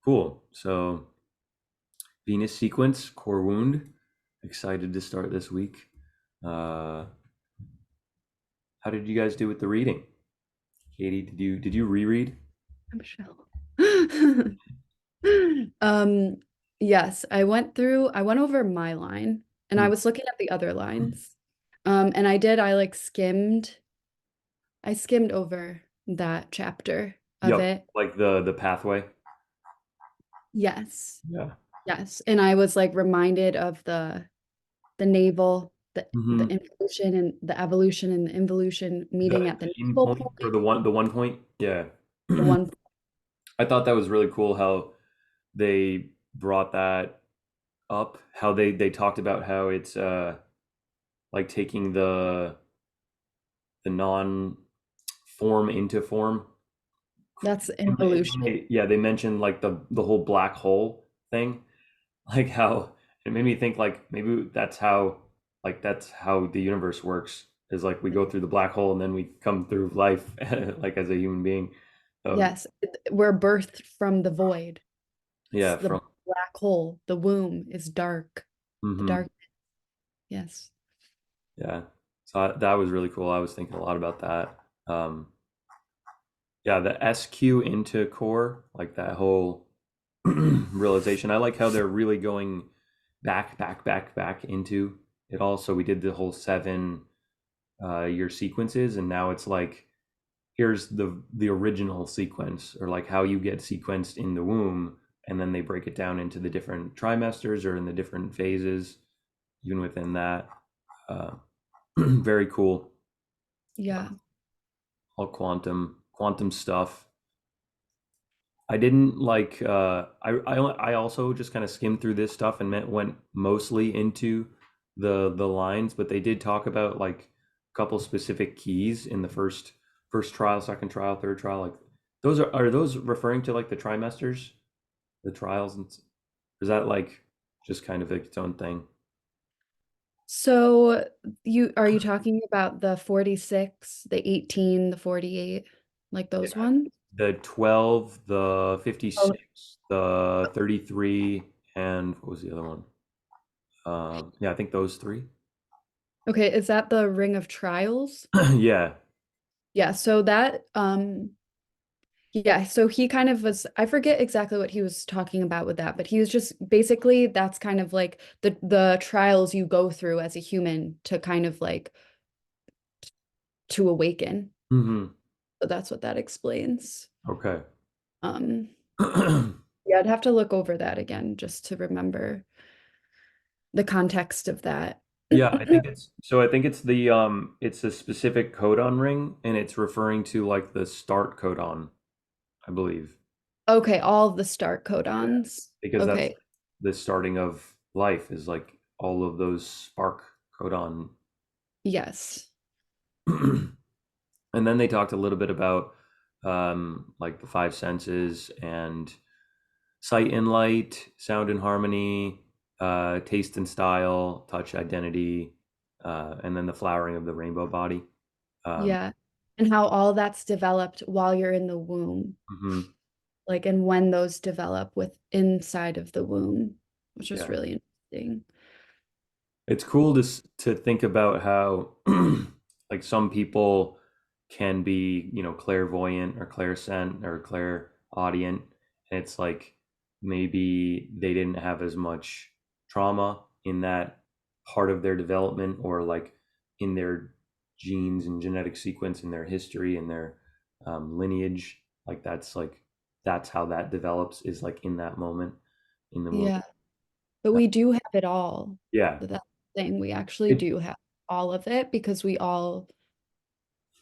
Cool. So Venus sequence, core wound. Excited to start this week. Uh, how did you guys do with the reading? Katie, did you reread? Michelle. Um, yes, I went over my line and I Hmm. was looking at the other lines. And I skimmed over that chapter of Yep. it. Like the pathway. Yes. Yeah. Yes. And I was like reminded of the navel, the Mm-hmm. involution and the evolution and the involution The meeting at the in navel point or point, the one point. Yeah. the one. I thought that was really cool how they brought that up. How they talked about how it's like taking the non form into form. That's And involution. yeah, they mentioned like the whole black hole thing, like how it made me think like maybe that's how the universe works, is like we go through the black hole and then we come through life like as a human being. So Yes, we're birthed from the void. It's yeah, the from black hole. The womb is dark. The hmm dark. Yes. yeah. So that was really cool. I was thinking a lot about that. Yeah, the SQ into core, like that whole realization. I like how they're really going back into it all. So we did the whole 7 year sequences, and now it's like here's the original sequence, or like how you get sequenced in the womb, and then they break it down into the different trimesters or in the different phases, even within that. Uh, very cool. Yeah. All quantum stuff. I didn't like. I also just kind of skimmed through this stuff and went mostly into the lines, but they did talk about like a couple specific keys in the first trial, second trial, third trial. Like those are those referring to like the trimesters, the trials, and is that like just kind of its own thing? So you talking about the 46, the 18, the 48, like Yeah. those ones? The 12, the Oh, 56, the 33, and what was the other one? Yeah, I think those three. okay. Is that the Ring of Trials? Yeah. Yeah, so yeah, so he kind of was, I forget exactly what he was talking about with that, but he was just basically that's kind of like the trials you go through as a human to kind of like to awaken. Hmm. So that's what that explains. Okay. Um, yeah, I'd have to look over that again just to remember the context of that. Yeah, I think it's a specific codon ring, and it's referring to like the start codon, I believe. Okay, all of the start Yeah. codons. Because that's Okay, the starting of life, is like all of those spark codon. yes. And then they talked a little bit about like the five senses and sight and light, sound and harmony, taste and style, touch, identity, and then the flowering of the rainbow body. Um, Yeah. And how all that's developed while you're in the womb. mhm, Like and when those develop with inside of the womb, which was yeah, really interesting. it's cool to think about how like some people can be, clairvoyant or clairsent or clairaudient, and it's like maybe they didn't have as much trauma in that part of their development, or like in their genes and genetic sequence, in their history and their lineage. That's how that develops, is like in that moment in the womb. Yeah. But Uh, we do have it all. yeah. That's the thing. We actually It, do have all of it because we all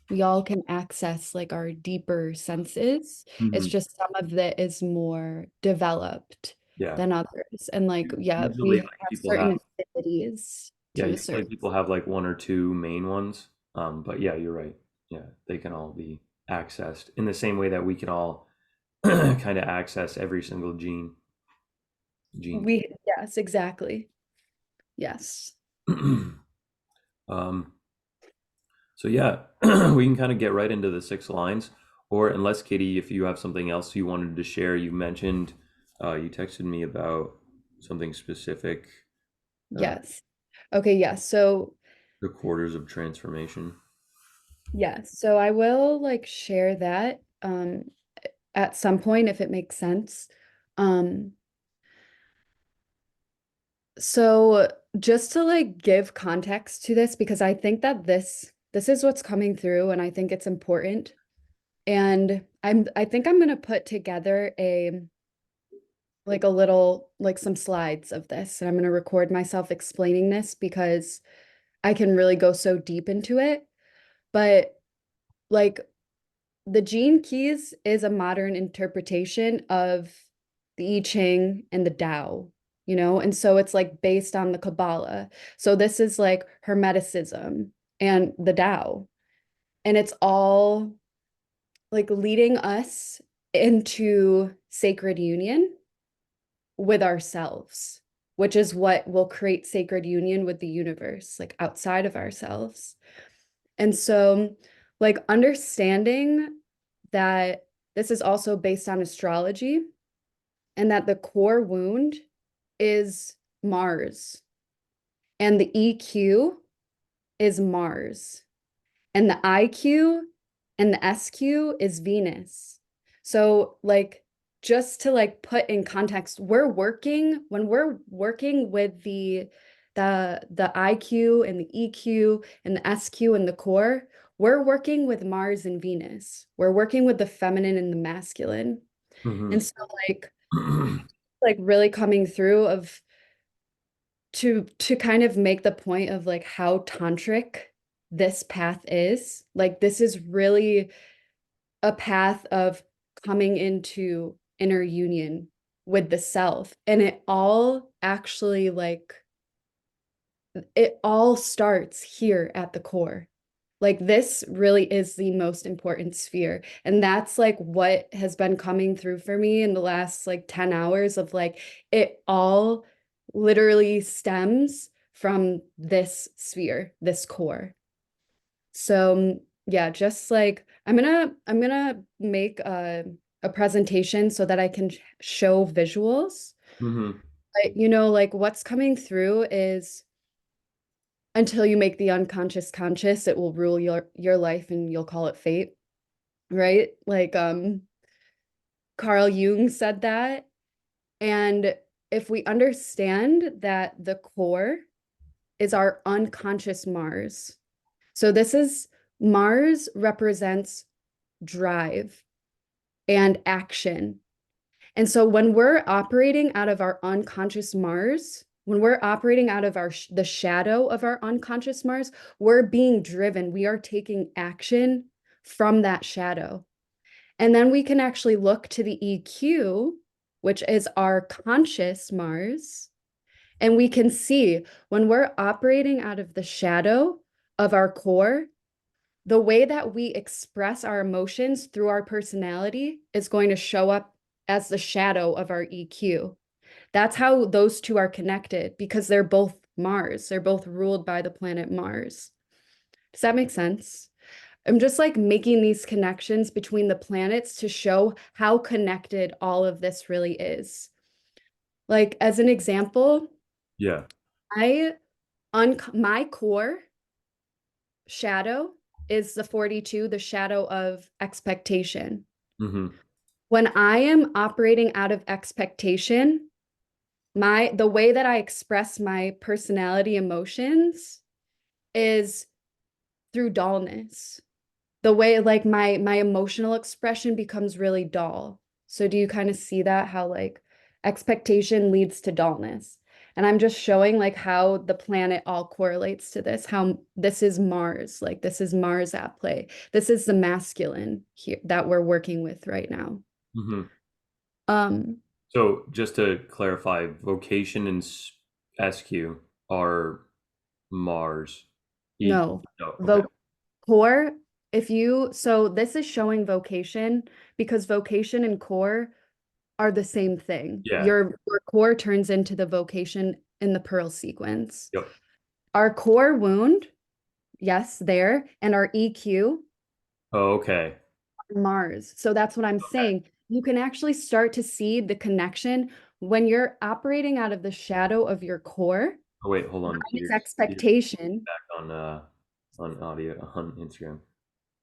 can access like our deeper senses. It's mhm. just some of it is more developed Yeah. than others. And like, yeah, we Usually, have like people have, certain affinities yeah, to a usually certain. people have like one or two main ones. But yeah, you're right. Yeah, they can all be accessed in the same way that we can all kind of access every single gene key. Yes, exactly. Yes. Um, so yeah, we can kind of get right into the 6 lines. Or unless Kitty, if you have something else you wanted to share, you mentioned You texted me about something specific, uh, Yes. Okay, yes. So the quarters of transformation. yes. So I will like share that at some point if it makes sense. Um so just to like give context to this because I think that this is what's coming through and I think it's important. And I think I'm gonna put together a like a little like some slides of this and I'm gonna record myself explaining this because I can really go so deep into it. But like the Gene Keys is a modern interpretation of the I Ching and the Tao, you know, and so it's like based on the Kabbalah. So this is like Hermeticism and the Tao, and it's all like leading us into sacred union with ourselves, which is what will create sacred union with the universe, like outside of ourselves. And so, like, understanding that this is also based on astrology and that the core wound is Mars and the EQ is Mars and the IQ and the SQ is Venus. So, like, just to like put in context, when we're working with the IQ and the EQ and the SQ and the core, we're working with Mars and Venus. We're working with the feminine and the masculine. Hmm. And so like really coming through of to kind of make the point of like how tantric this path is. Like this is really a path of coming into inner union with the self. And it all actually like it all starts here at the core. Like this really is the most important sphere. And that's like what has been coming through for me in the last like 10 hours of like it all literally stems from this sphere, this core. So yeah, just like I'm gonna make a presentation so that I can show visuals. Hmm. But you know, like what's coming through is until you make the unconscious conscious, it will rule your life and you'll call it fate, right? Like Carl Jung said that. And if we understand that the core is our unconscious Mars. So this is Mars represents drive and action. And so when we're operating out of our unconscious Mars, when we're operating out of the shadow of our unconscious Mars, we're being driven. We are taking action from that shadow. And then we can actually look to the EQ, which is our conscious Mars, and we can see when we're operating out of the shadow of our core, the way that we express our emotions through our personality is going to show up as the shadow of our EQ. That's how those two are connected because they're both Mars. They're both ruled by the planet Mars. Does that make sense? I'm just like making these connections between the planets to show how connected all of this really is. Like as an example, Yeah. I my core shadow is the 42, the shadow of expectation. Hmm. When I am operating out of expectation, the way that I express my personality emotions is through dullness. The way like my emotional expression becomes really dull. So do you kind of see that how like expectation leads to dullness? And I'm just showing like how the planet all correlates to this, how this is Mars, like this is Mars at play. This is the masculine here that we're working with right now. Hmm. Um, So just to clarify, vocation and SQ are Mars. E. no, Oh, okay. voc core, if you so this is showing vocation because vocation and core are the same thing. Yeah. Your core turns into the vocation in the Pearl sequence. Yep. Our core wound, yes, there, and our EQ, Oh, okay. Mars. So that's what I'm Okay. saying. you can actually start to see the connection when you're operating out of the shadow of your core, Oh wait, hold on. minus Peter's expectation. back on audio on Instagram.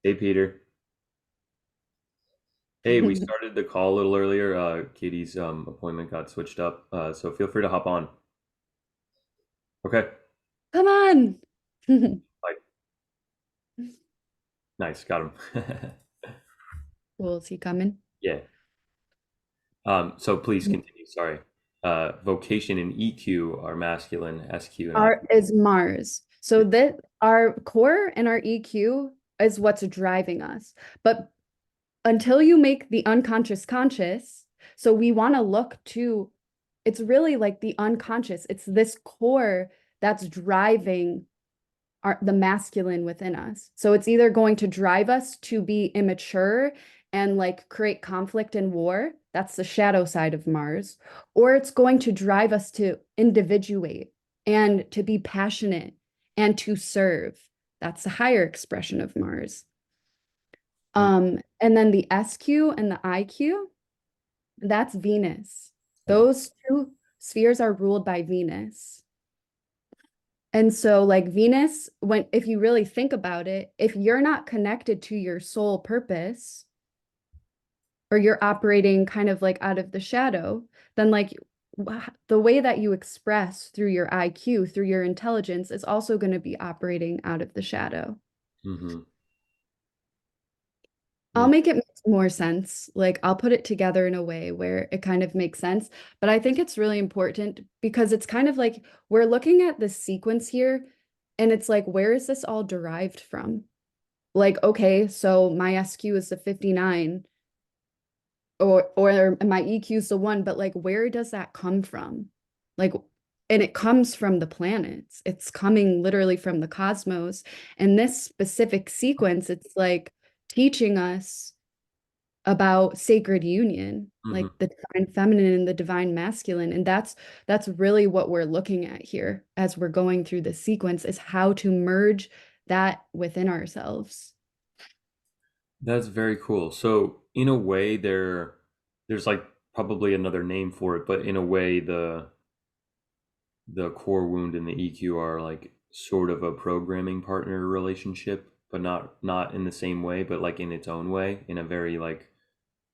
Hey Peter. Hey, we started the call a little earlier. Katie's appointment got switched up. So feel free to hop on. Okay. Come on. Like nice, got him. Cool. Is he coming? Yeah. So please continue. Sorry. Vocation and EQ are masculine, SQ and I. Our is Mars. Yeah. So that our core and our EQ is what's driving us. But until you make the unconscious conscious, so we want to look to, it's really like the unconscious. It's this core that's driving the masculine within us. So it's either going to drive us to be immature and like create conflict and war. That's the shadow side of Mars. Or it's going to drive us to individuate and to be passionate and to serve. That's the higher expression of Mars. And then the SQ and the IQ, that's Venus. Those two spheres are ruled by Venus. And so, like Venus, when if you really think about it, if you're not connected to your soul purpose, or you're operating kind of like out of the shadow, then like the way that you express through your IQ, through your intelligence, is also going to be operating out of the shadow. Mm-hmm. I'll make it make more sense. Like I'll put it together in a way where it kind of makes sense. But I think it's really important because it's kind of like we're looking at this sequence here and it's like, where is this all derived from? Like, okay, so my SQ is the 59 or my EQ is the 1, but like where does that come from? Like, and it comes from the planets. It's coming literally from the cosmos. And this specific sequence, it's like teaching us about sacred union, Mm-hmm. like the divine feminine and the divine masculine. And that's really what we're looking at here as we're going through the sequence is how to merge that within ourselves. That's very cool. So in a way, there's like probably another name for it, but in a way, the core wound and the EQ are like sort of a programming partner relationship, but not in the same way, but like in its own way, in a very like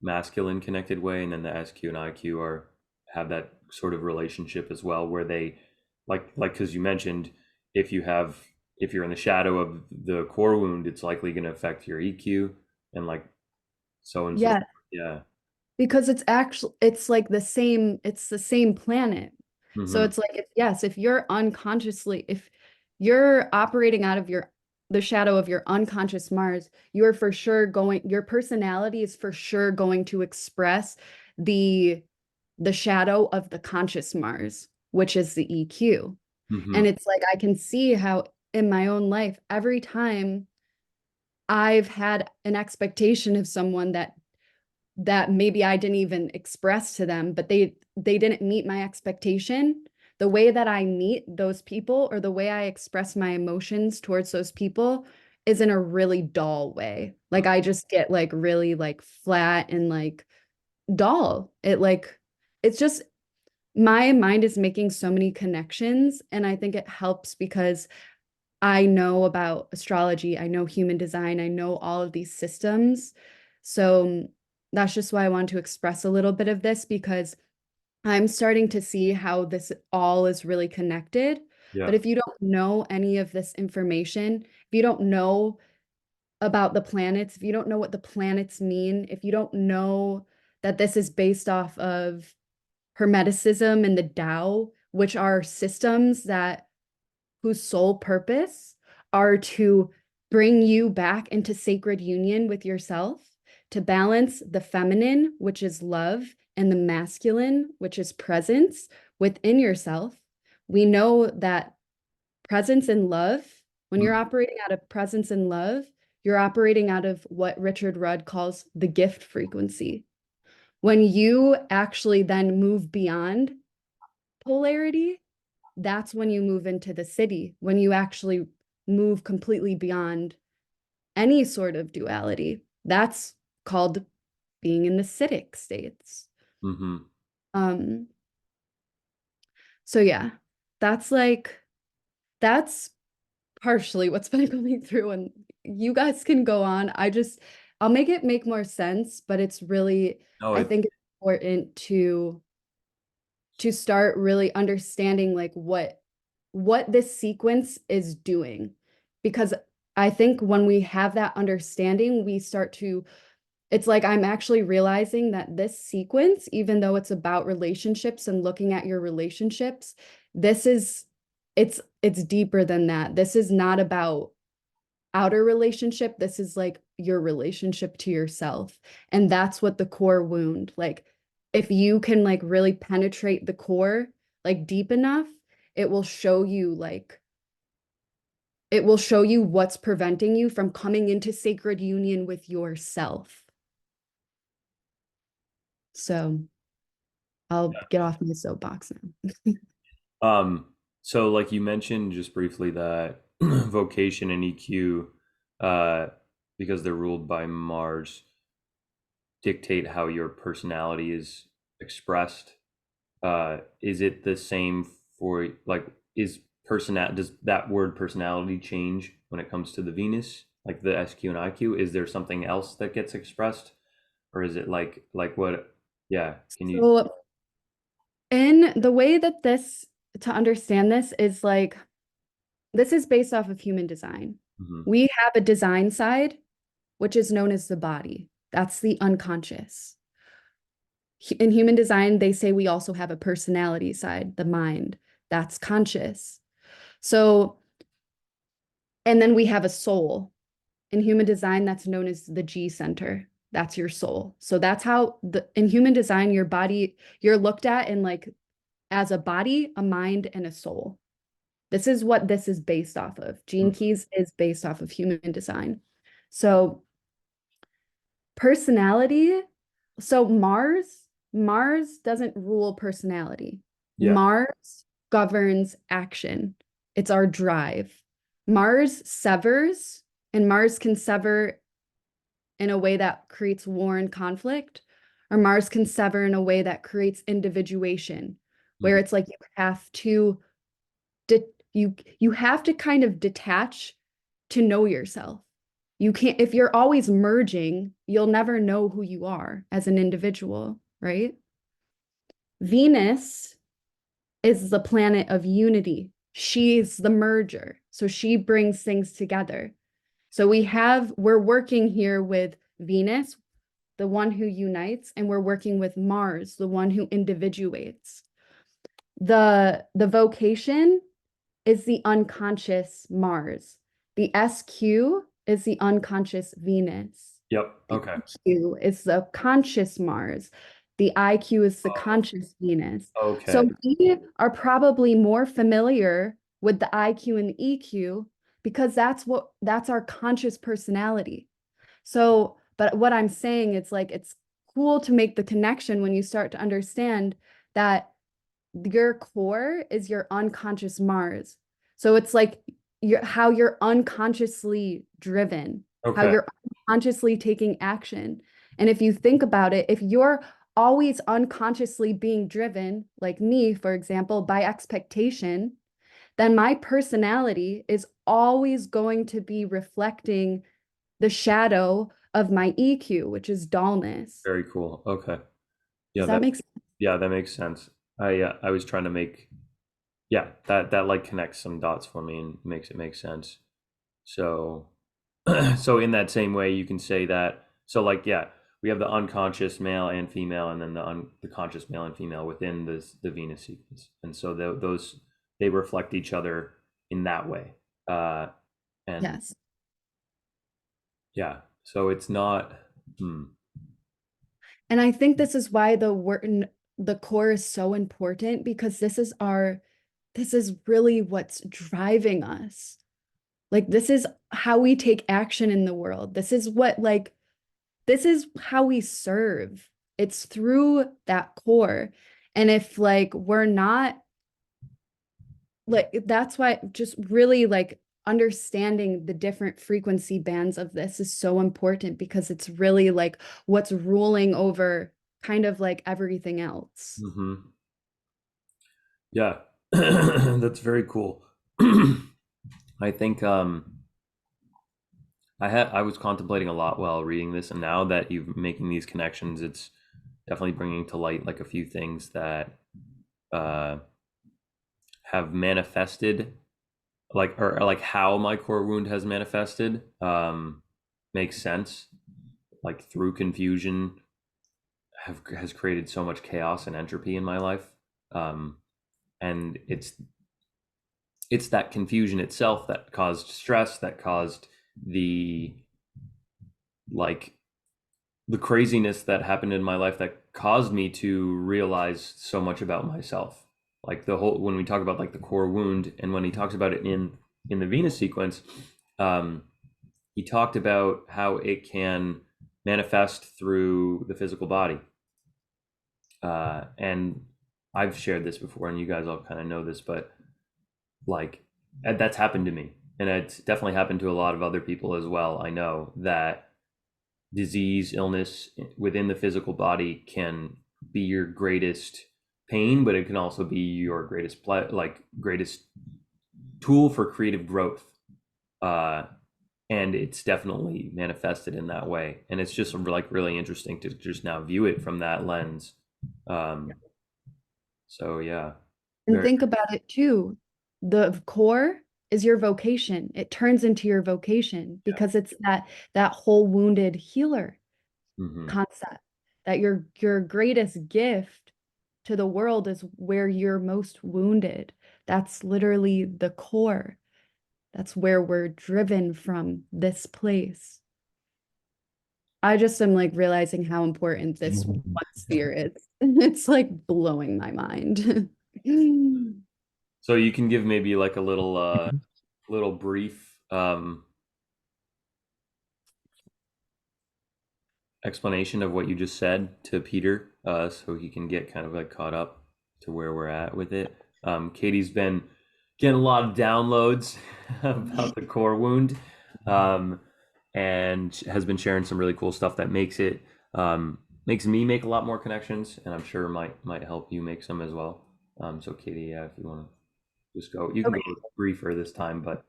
masculine connected way. And then the SQ and IQ are have that sort of relationship as well, where they like because you mentioned if you're in the shadow of the core wound, it's likely going to affect your EQ and like so and so. Yeah, Yeah. because it's like it's the same planet. So Mm-hmm. it's like yes, if you're unconsciously if you're operating out of the shadow of your unconscious Mars, you're for sure going your personality is for sure going to express the the shadow of the conscious Mars, which is the EQ. Mm-hmm. And it's like I can see how in my own life every time I've had an expectation of someone that maybe I didn't even express to them, but they didn't meet my expectation. The way that I meet those people or the way I express my emotions towards those people is in a really dull way. Like I just get like really like flat and like dull. It's just my mind is making so many connections and I think it helps because I know about astrology, I know human design, I know all of these systems. So that's just why I want to express a little bit of this because I'm starting to see how this all is really connected. Yeah. But if you don't know any of this information, if you don't know about the planets, if you don't know what the planets mean, if you don't know that this is based off of Hermeticism and the Tao, which are systems that whose sole purpose are to bring you back into sacred union with yourself, to balance the feminine, which is love, and the masculine, which is presence within yourself. We know that presence and love, when you're operating out of presence and love, you're operating out of what Richard Rudd calls the gift frequency. When you actually then move beyond polarity, that's when you move into the city, when you actually move completely beyond any sort of duality. That's called being in the Siddhic states. Mm-hmm. Um, so yeah, that's like that's partially what's been going through, and you guys can go on. I'll make it make more sense, but it's really, No, I it. think it's important to start really understanding like what this sequence is doing. Because I think when we have that understanding, we start to, it's like I'm actually realizing that this sequence, even though it's about relationships and looking at your relationships, this is it's deeper than that. This is not about outer relationship. This is like your relationship to yourself. And that's what the core wound, like if you can like really penetrate the core like deep enough, it will show you like it will show you what's preventing you from coming into sacred union with yourself. So I'll get off my soapbox now. So like you mentioned just briefly that vocation and EQ, uh, because they're ruled by Mars, dictate how your personality is expressed. Is it the same for like is personal? Does that word personality change when it comes to the Venus, like the SQ and IQ? Is there something else that gets expressed, or is it like what? Yeah, can you? So in the way that this to understand this is like this is based off of human design. Mhm. We have a design side, which is known as the body. That's the unconscious. In human design, they say we also have a personality side, the mind. That's conscious. So, and then we have a soul. In human design, that's known as the G center. That's your soul. So that's how in human design, your body, you're looked at in like as a body, a mind, and a soul. This is what this is based off of. Gene Keys is based off of human design. So personality, so Mars doesn't rule personality. Yeah. Mars governs action. It's our drive. Mars severs, and Mars can sever in a way that creates war and conflict, or Mars can sever in a way that creates individuation, where Mhm. it's like you have to kind of detach to know yourself. You can't, if you're always merging, you'll never know who you are as an individual, right? Venus is the planet of unity. She's the merger. So she brings things together. So we're working here with Venus, the one who unites, and we're working with Mars, the one who individuates. The vocation is the unconscious Mars. The SQ is the unconscious Venus. Yep. The Okay. EQ is the conscious Mars. The IQ is the conscious Venus. Okay. So we are probably more familiar with the IQ and the EQ because that's our conscious personality. So, but what I'm saying, it's like it's cool to make the connection when you start to understand that your core is your unconscious Mars. So it's like how you're unconsciously driven, how Okay. you're unconsciously taking action. And if you think about it, if you're always unconsciously being driven, like me, for example, by expectation, then my personality is always going to be reflecting the shadow of my EQ, which is dullness. Very cool. Okay. Yeah, Does that that make sense? yeah, that makes sense. I was trying to make yeah, that like connects some dots for me and makes it make sense. So so in that same way you can say that so like yeah, we have the unconscious male and female and then the conscious male and female within the Venus sequence. And so those they reflect each other in that way. And Yes. yeah, so it's not hmm, And I think this is why the core is so important because this is really what's driving us. Like this is how we take action in the world. This is how we serve. It's through that core. And if like we're not like that's why just really like understanding the different frequency bands of this is so important because it's really like what's ruling over kind of like everything else. Hmm. Yeah, that's very cool. I think I was contemplating a lot while reading this, and now that you're making these connections, it's definitely bringing to light like a few things that uh, have manifested, like or like how my core wound has manifested. Makes sense. Like through confusion, has created so much chaos and entropy in my life, um, and it's that confusion itself that caused stress, that caused the like the craziness that happened in my life that caused me to realize so much about myself. Like the whole when we talk about like the core wound, and when he talks about it in the Venus sequence, um, he talked about how it can manifest through the physical body. And I've shared this before, and you guys all kind of know this, but like that's happened to me, and it's definitely happened to a lot of other people as well. I know that disease, illness within the physical body can be your greatest pain, but it can also be your greatest greatest tool for creative growth. Uh, and it's definitely manifested in that way. And it's just like really interesting to just now view it from that lens. Um, so yeah, And very. think about it too. The core is your vocation. It turns into your vocation Yeah. because it's that whole wounded healer Hmm. concept that your greatest gift to the world is where you're most wounded. That's literally the core. That's where we're driven from this place. I just am like realizing how important this one sphere is. It's like blowing my mind. So you can give maybe like a little brief explanation of what you just said to Peter, so he can get kind of like caught up to where we're at with it. Katie's been getting a lot of downloads about the core wound, um, and has been sharing some really cool stuff that makes me make a lot more connections, and I'm sure might help you make some as well. So Katie, yeah, if you want to just go, you can go Okay. briefer this time, but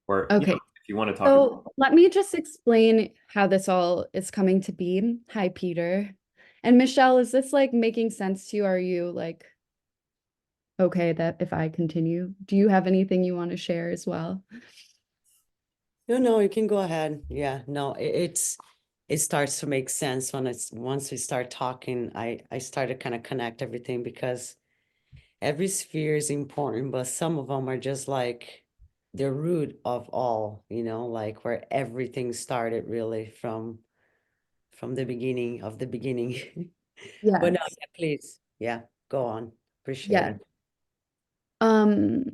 or Okay. if you want to talk about. So let me just explain how this all is coming to be. Hi, Peter. And Michelle, is this like making sense to you? Are you like okay that if I continue? Do you have anything you want to share as well? No, no, you can go ahead. Yeah, no, it starts to make sense when once we start talking, I start to kind of connect everything because every sphere is important, but some of them are just like the root of all, like where everything started really from the beginning of the beginning. But no, Yes. yeah, please, yeah, go on. Appreciate Yeah. it. Um,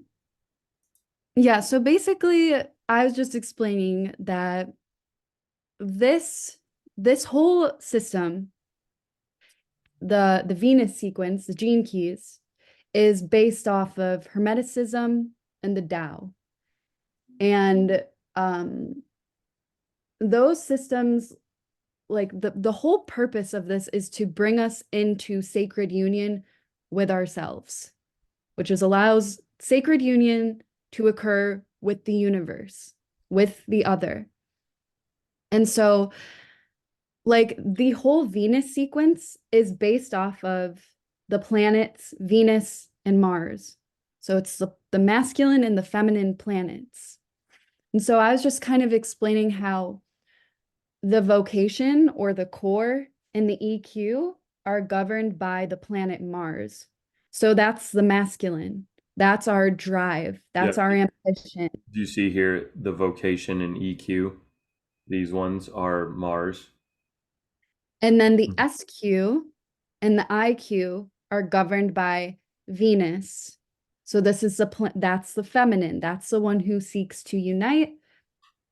yeah, so basically I was just explaining that this this whole system, the Venus sequence, the gene keys, is based off of Hermeticism and the Tao. And those systems, like the whole purpose of this is to bring us into sacred union with ourselves, which is allows sacred union to occur with the universe, with the other. And so like the whole Venus sequence is based off of the planets Venus and Mars. So it's the masculine and the feminine planets. And so I was just kind of explaining how the vocation or the core and the EQ are governed by the planet Mars. So that's the masculine. That's our drive. That's Yep. our ambition. Do you see here the vocation and EQ? These ones are Mars. And then the SQ and the IQ are governed by Venus. So this is that's the feminine. That's the one who seeks to unite.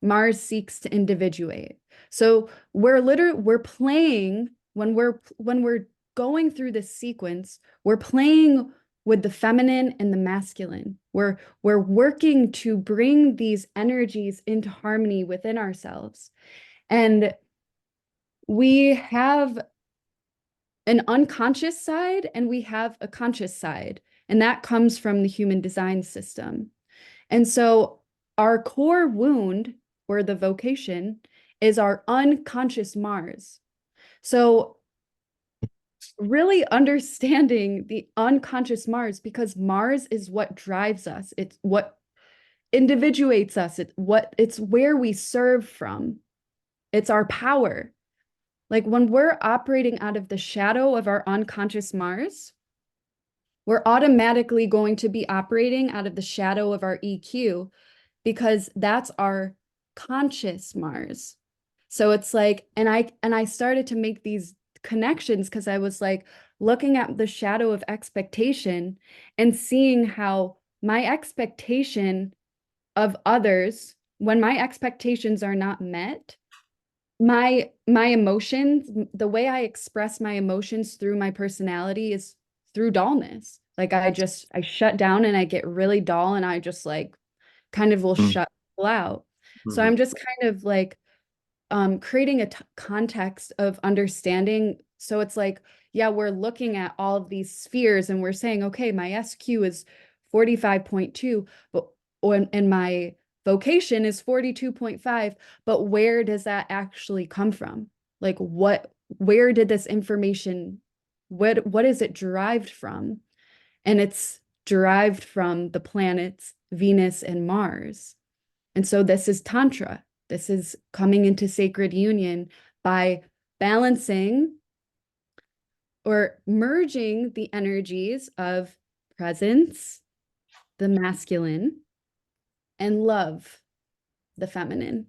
Mars seeks to individuate. So we're playing when we're going through this sequence, we're playing with the feminine and the masculine. We're working to bring these energies into harmony within ourselves. And we have an unconscious side and we have a conscious side, and that comes from the human design system. And so our core wound, or the vocation, is our unconscious Mars. So really understanding the unconscious Mars, because Mars is what drives us. It's what individuates us. It's where we serve from. It's our power. Like when we're operating out of the shadow of our unconscious Mars, we're automatically going to be operating out of the shadow of our EQ, because that's our conscious Mars. So it's like, and I started to make these connections because I was like looking at the shadow of expectation and seeing how my expectation of others, when my expectations are not met, my emotions, the way I express my emotions through my personality is through dullness. Like I shut down and I get really dull, and I just like kind of will Mm. shut people out. So Mhm. I'm just kind of like creating a context of understanding. So it's like, yeah, we're looking at all of these spheres and we're saying, okay, my SQ is 45.2, but and my vocation is 42.5, but where does that actually come from? Like where did this information, what is it derived from? And it's derived from the planets Venus and Mars. And so this is Tantra. This is coming into sacred union by balancing or merging the energies of presence, the masculine, and love, the feminine,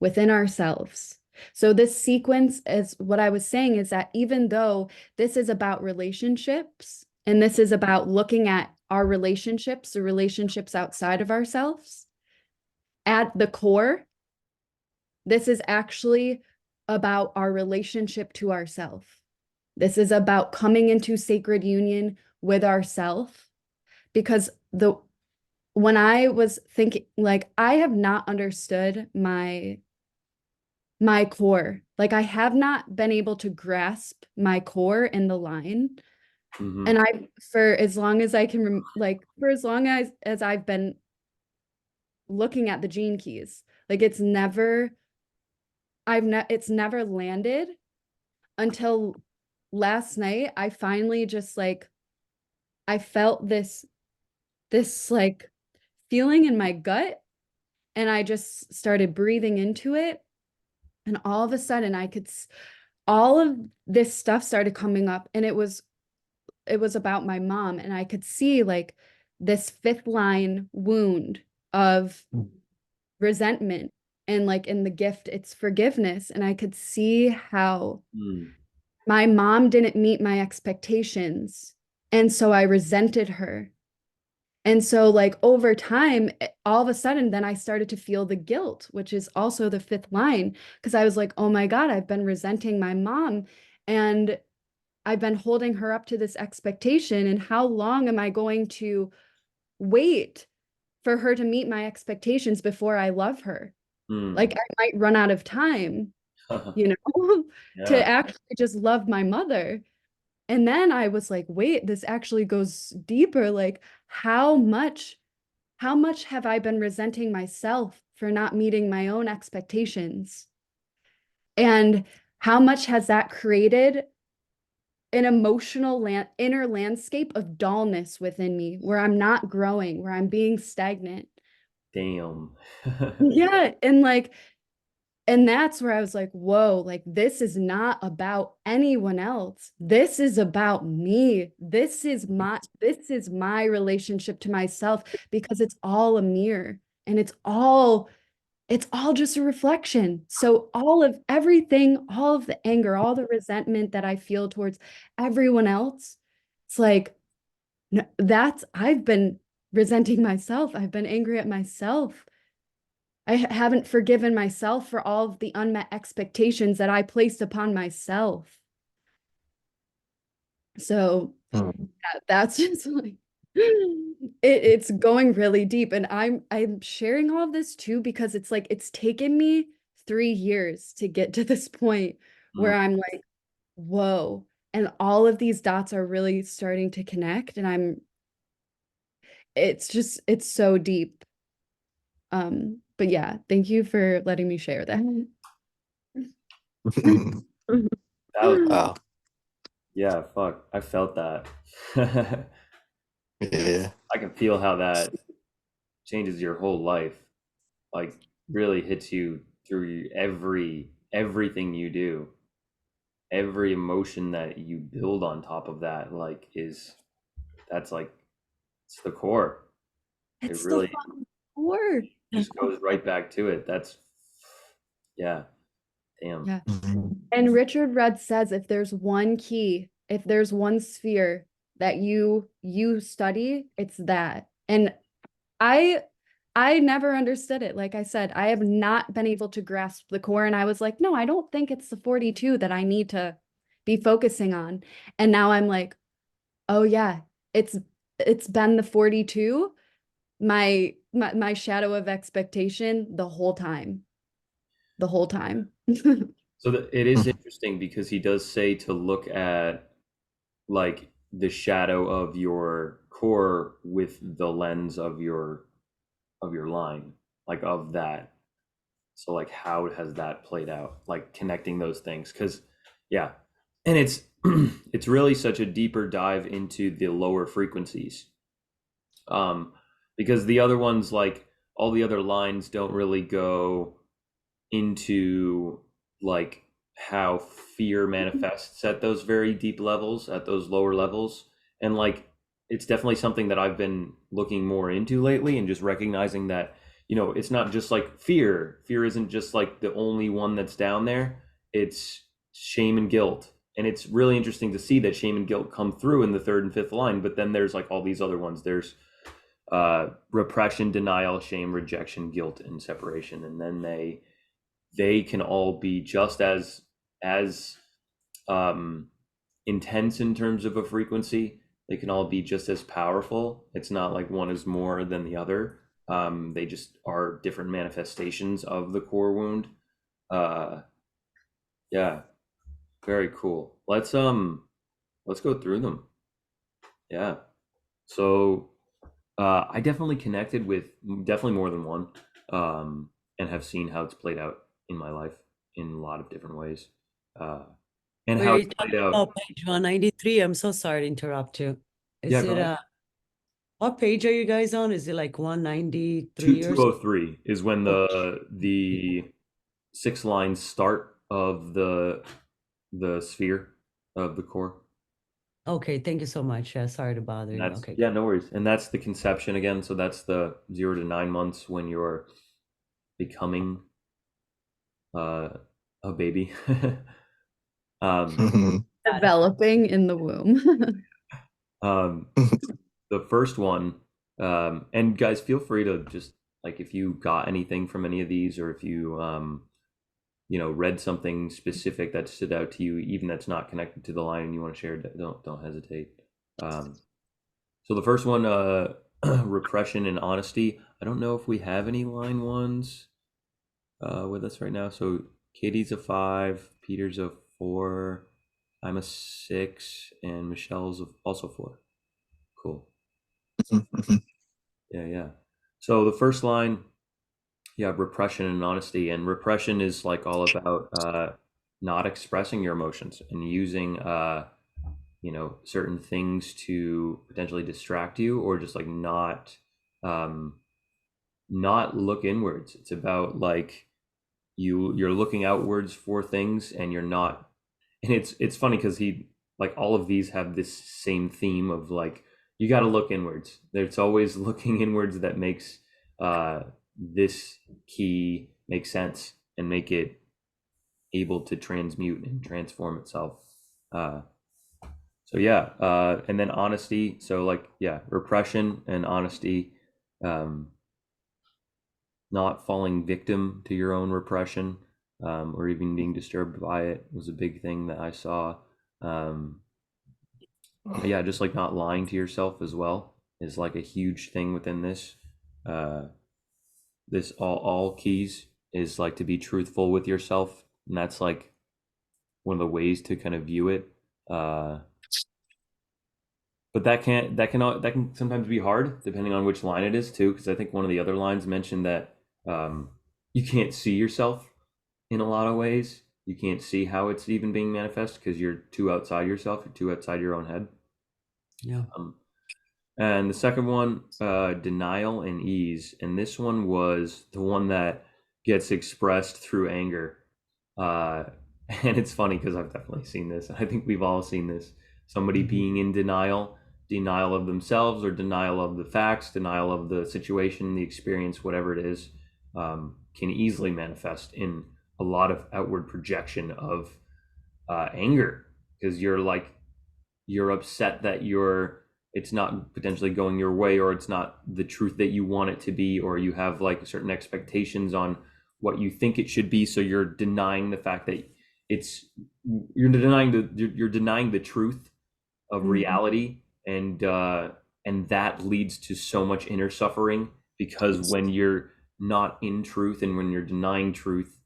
within ourselves. So this sequence, is what I was saying, is that even though this is about relationships and this is about looking at our relationships, the relationships outside of ourselves, at the core, this is actually about our relationship to ourself. This is about coming into sacred union with ourself, because when I was thinking, like, I have not understood my core. Like I have not been able to grasp my core in the line. Mhm. And for as long as I can, for as long as I've been looking at the gene keys, like it's never landed until last night. I finally just like, I felt this like feeling in my gut, and I just started breathing into it. And all of a sudden all of this stuff started coming up, and it was about my mom, and I could see like this fifth line wound of resentment, and like in the gift it's forgiveness, and I could see how Mm. my mom didn't meet my expectations, and so I resented her. And so like over time, all of a sudden, then I started to feel the guilt, which is also the fifth line, because I was like, oh my God, I've been resenting my mom, and I've been holding her up to this expectation. And how long am I going to wait for her to meet my expectations before I love her? Mm. Like I might run out of time, you know, Yeah. to actually just love my mother. And then I was like, wait, this actually goes deeper. Like how much have I been resenting myself for not meeting my own expectations? And how much has that created an emotional inner landscape of dullness within me, where I'm not growing, where I'm being stagnant? Damn. Yeah. And that's where I was like, whoa, like this is not about anyone else. This is about me. This is my relationship to myself, because it's all a mirror, and it's all just a reflection. So all of everything, all of the anger, all the resentment that I feel towards everyone else, it's like, no, I've been resenting myself. I've been angry at myself. I haven't forgiven myself for all of the unmet expectations that I placed upon myself. So that's just like, It's going really deep, and I'm sharing all of this too because it's like it's taken me 3 years to get to this point Mm. where I'm like, whoa, and all of these dots are really starting to connect, and it's so deep. But yeah, thank you for letting me share that. That was, Wow. yeah, fuck. I felt that. I Yeah. can feel how that changes your whole life. Like really hits you through everything you do. Every emotion that you build on top of that, like that's like it's the core. It It's the really fucking core. just goes right back to it. That's yeah, damn. Yeah. Mhm. And Richard Rudd says if there's one key, if there's one sphere that you study, it's that. And I I never understood it. Like I said, I have not been able to grasp the core, and I was like, no, I don't think it's the 42 that I need to be focusing on. And now I'm like, oh yeah, it's it's been the 42, my shadow of expectation the whole time. The whole time. So it is interesting because he does say to look at like the shadow of your core with the lens of your line, like of that. So like how has that played out? Like connecting those things. Cause yeah. And it's it's really such a deeper dive into the lower frequencies. Um, because the other ones, like all the other lines don't really go into like how fear manifests at those very deep levels, at those lower levels. And like it's definitely something that I've been looking more into lately and just recognizing that, you know, it's not just like fear. Fear isn't just like the only one that's down there. It's shame and guilt. And it's really interesting to see that shame and guilt come through in the third and fifth line, but then there's like all these other ones. There's repression, denial, shame, rejection, guilt, and separation. And then they can all be just as um, intense in terms of a frequency. They can all be just as powerful. It's not like one is more than the other. They just are different manifestations of the core wound. Uh, yeah, very cool. Let's go through them. Yeah. So I definitely connected with definitely more than one, and have seen how it's played out in my life in a lot of different ways, uh, and how We're it's played talking out. about page 193. I'm so sorry to interrupt you. Yeah, Is go it ahead. what page are you guys on? Is it like 193 or so? 203 is when the six lines start of the sphere of the core. Okay, thank you so much. Yeah, sorry to bother And you. that's Okay. yeah, no worries. And that's the conception again. So that's the 0 to 9 months when you're becoming uh, a baby. um, Developing in the womb. um, the first one, and guys, feel free to just like if you got anything from any of these, or if you you know read something specific that stood out to you, even that's not connected to the line, and you want to share it, don't hesitate. So the first one, repression and honesty. I don't know if we have any line ones with us right now. So Katie's a 5, Peter's a 4, I'm a 6, and Michelle's also 4. Cool. Yeah, yeah. So the first line, yeah, repression and honesty. And repression is like all about not expressing your emotions and using you know, certain things to potentially distract you, or just like um not look inwards. It's about like you're looking outwards for things, and you're not. And it's funny because he like all of these have this same theme of like you got to look inwards. It's always looking inwards that makes this key make sense and make it able to transmute and transform itself. uh so yeah, and then honesty. So like yeah, repression and honesty. um Not falling victim to your own repression, or even being disturbed by it was a big thing that I saw. Um, yeah, just like not lying to yourself as well is like a huge thing within this. This all keys is like to be truthful with yourself, and that's like one of the ways to kind of view it. But that can sometimes be hard depending on which line it is too, because I think one of the other lines mentioned that you can't see yourself in a lot of ways. You can't see how it's even being manifest because you're too outside yourself, you're too outside your own head. Yeah. And the second one, denial and ease. And this one was the one that gets expressed through anger. And it's funny because I've definitely seen this. I think we've all seen this. Somebody being in denial, denial of themselves or denial of the facts, denial of the situation, the experience, whatever it is, can easily manifest in a lot of outward projection of anger because you're upset that it's not potentially going your way, or it's not the truth that you want it to be, or you have like certain expectations on what you think it should be, so you're denying the fact that you're denying the truth of reality, and that leads to so much inner suffering, because when you're not in truth and when you're denying truth,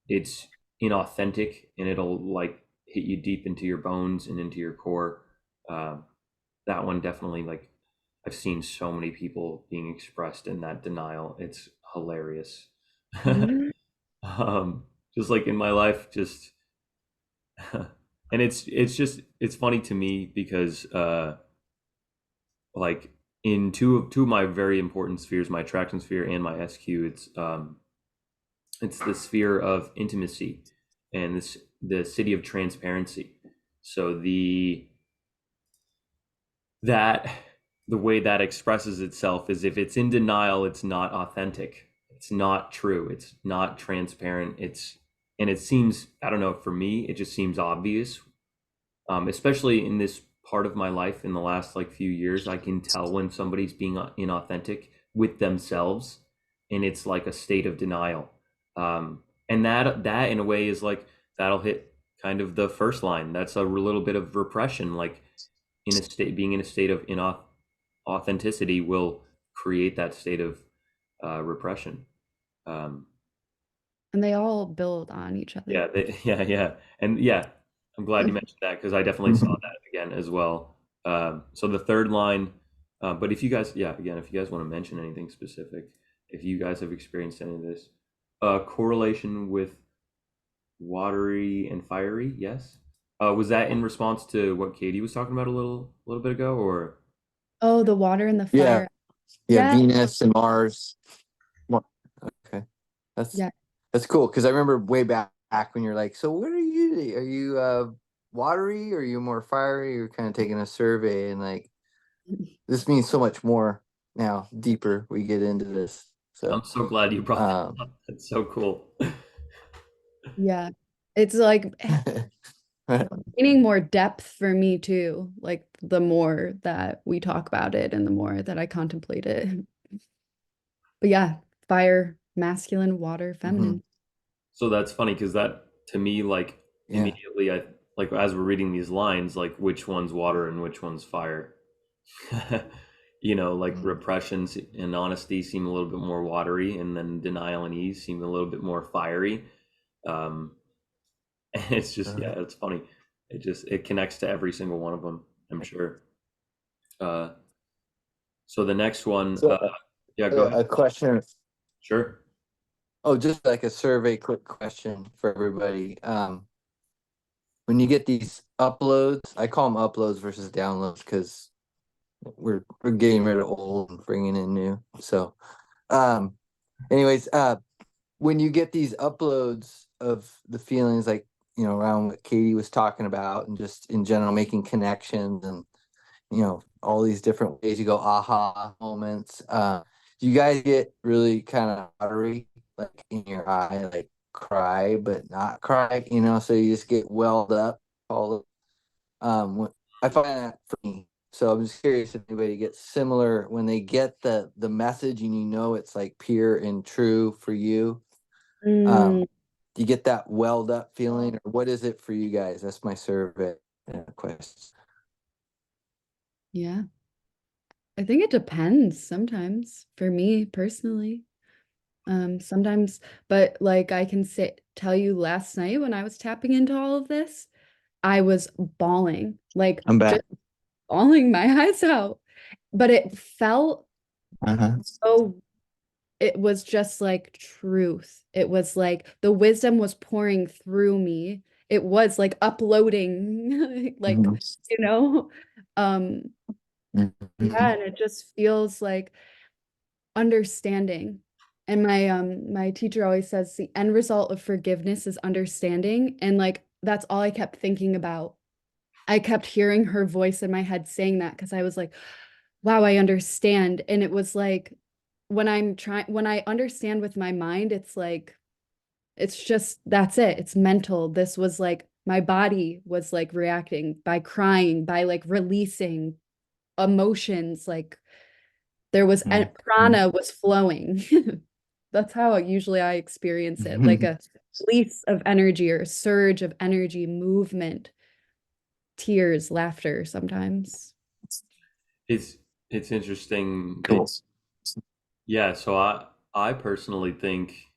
it's inauthentic, and it'll like hit you deep into your bones and into your core. That one definitely, like, I've seen so many people being expressed in that denial. It's hilarious. Mhm. Just like in my life, just and it's funny to me because like in two of my very important spheres, my attraction sphere and my SQ, it's the sphere of intimacy and the city of transparency. So that the way that expresses itself is if it's in denial, it's not authentic, it's not true, it's not transparent, and it seems, I don't know, for me it just seems obvious, especially in this part of my life in the last like few years. I can tell when somebody's being inauthentic with themselves, and it's like a state of denial. And that in a way is like, that'll hit kind of the first line. That's a little bit of repression, like being in a state of inauthenticity will create that state of repression. Um, And they all build on each other. yeah, and yeah, I'm glad you mentioned that because I definitely saw that again as well. So the third line, but if you guys, yeah, again, if you guys want to mention anything specific, if you guys have experienced any of this, correlation with watery and fiery, yes. Was that in response to what Katie was talking about a little bit ago, or? Oh, the water and the Yeah, fire. yeah, Yeah. Venus and Mars. Okay, that's Yeah. that's cool because I remember way back when you're like, so what are you? Are you watery? Or are you more fiery? You're kind of taking a survey, and like this means so much more now. Deeper we get into this, so I'm so glad you brought that up. That's so cool. Yeah. It's like gaining more depth for me too. Like the more that we talk about it and the more that I contemplate it. But yeah, fire, masculine, water, feminine. So that's funny because that to me, like, yeah, immediately, I like, as we're reading these lines, like which one's water and which one's fire. Like repression and honesty seem a little bit more watery, and then denial and ease seem a little bit more fiery. And it's just, yeah, it's funny. It connects to every single one of them, I'm sure. So the next one, So, yeah, go a ahead. question. Sure. Oh, just like a survey, quick question for everybody. When you get these uploads, I call them uploads versus downloads because we're getting rid of old and bringing in new. So, anyways, when you get these uploads of the feelings, like around what Katie was talking about, and just in general making connections, and all these different ways you go aha moments. Do you guys get really kind of watery, like in your eye, like cry but not cry? So you just get welled up. I find that for me. So I'm just curious if anybody gets similar when they get the message, and it's like pure and true for you. Do you get that welled up feeling, or what is it for you guys? That's my survey question. Yeah. I think it depends sometimes for me personally. Sometimes, but like I can tell you last night when I was tapping into all of this, I was bawling, like I'm back. just bawling my eyes out. But it felt Uh-huh. so, it was just like truth. It was like the wisdom was pouring through me. It was like uploading, like, Mhm. you know, um, yeah, Mhm. and it just feels like understanding. And my teacher always says the end result of forgiveness is understanding. And like that's all I kept thinking about. I kept hearing her voice in my head saying that because I was like, wow, I understand. And it was like when I understand with my mind, it's like it's just that's it. It's mental. This was like my body was like reacting by crying, by like releasing emotions, like there was and prana was flowing. That's how usually I experience it, like a release of energy or a surge of energy, movement, tears, laughter sometimes. It's it's interesting Cool. yeah, so I personally think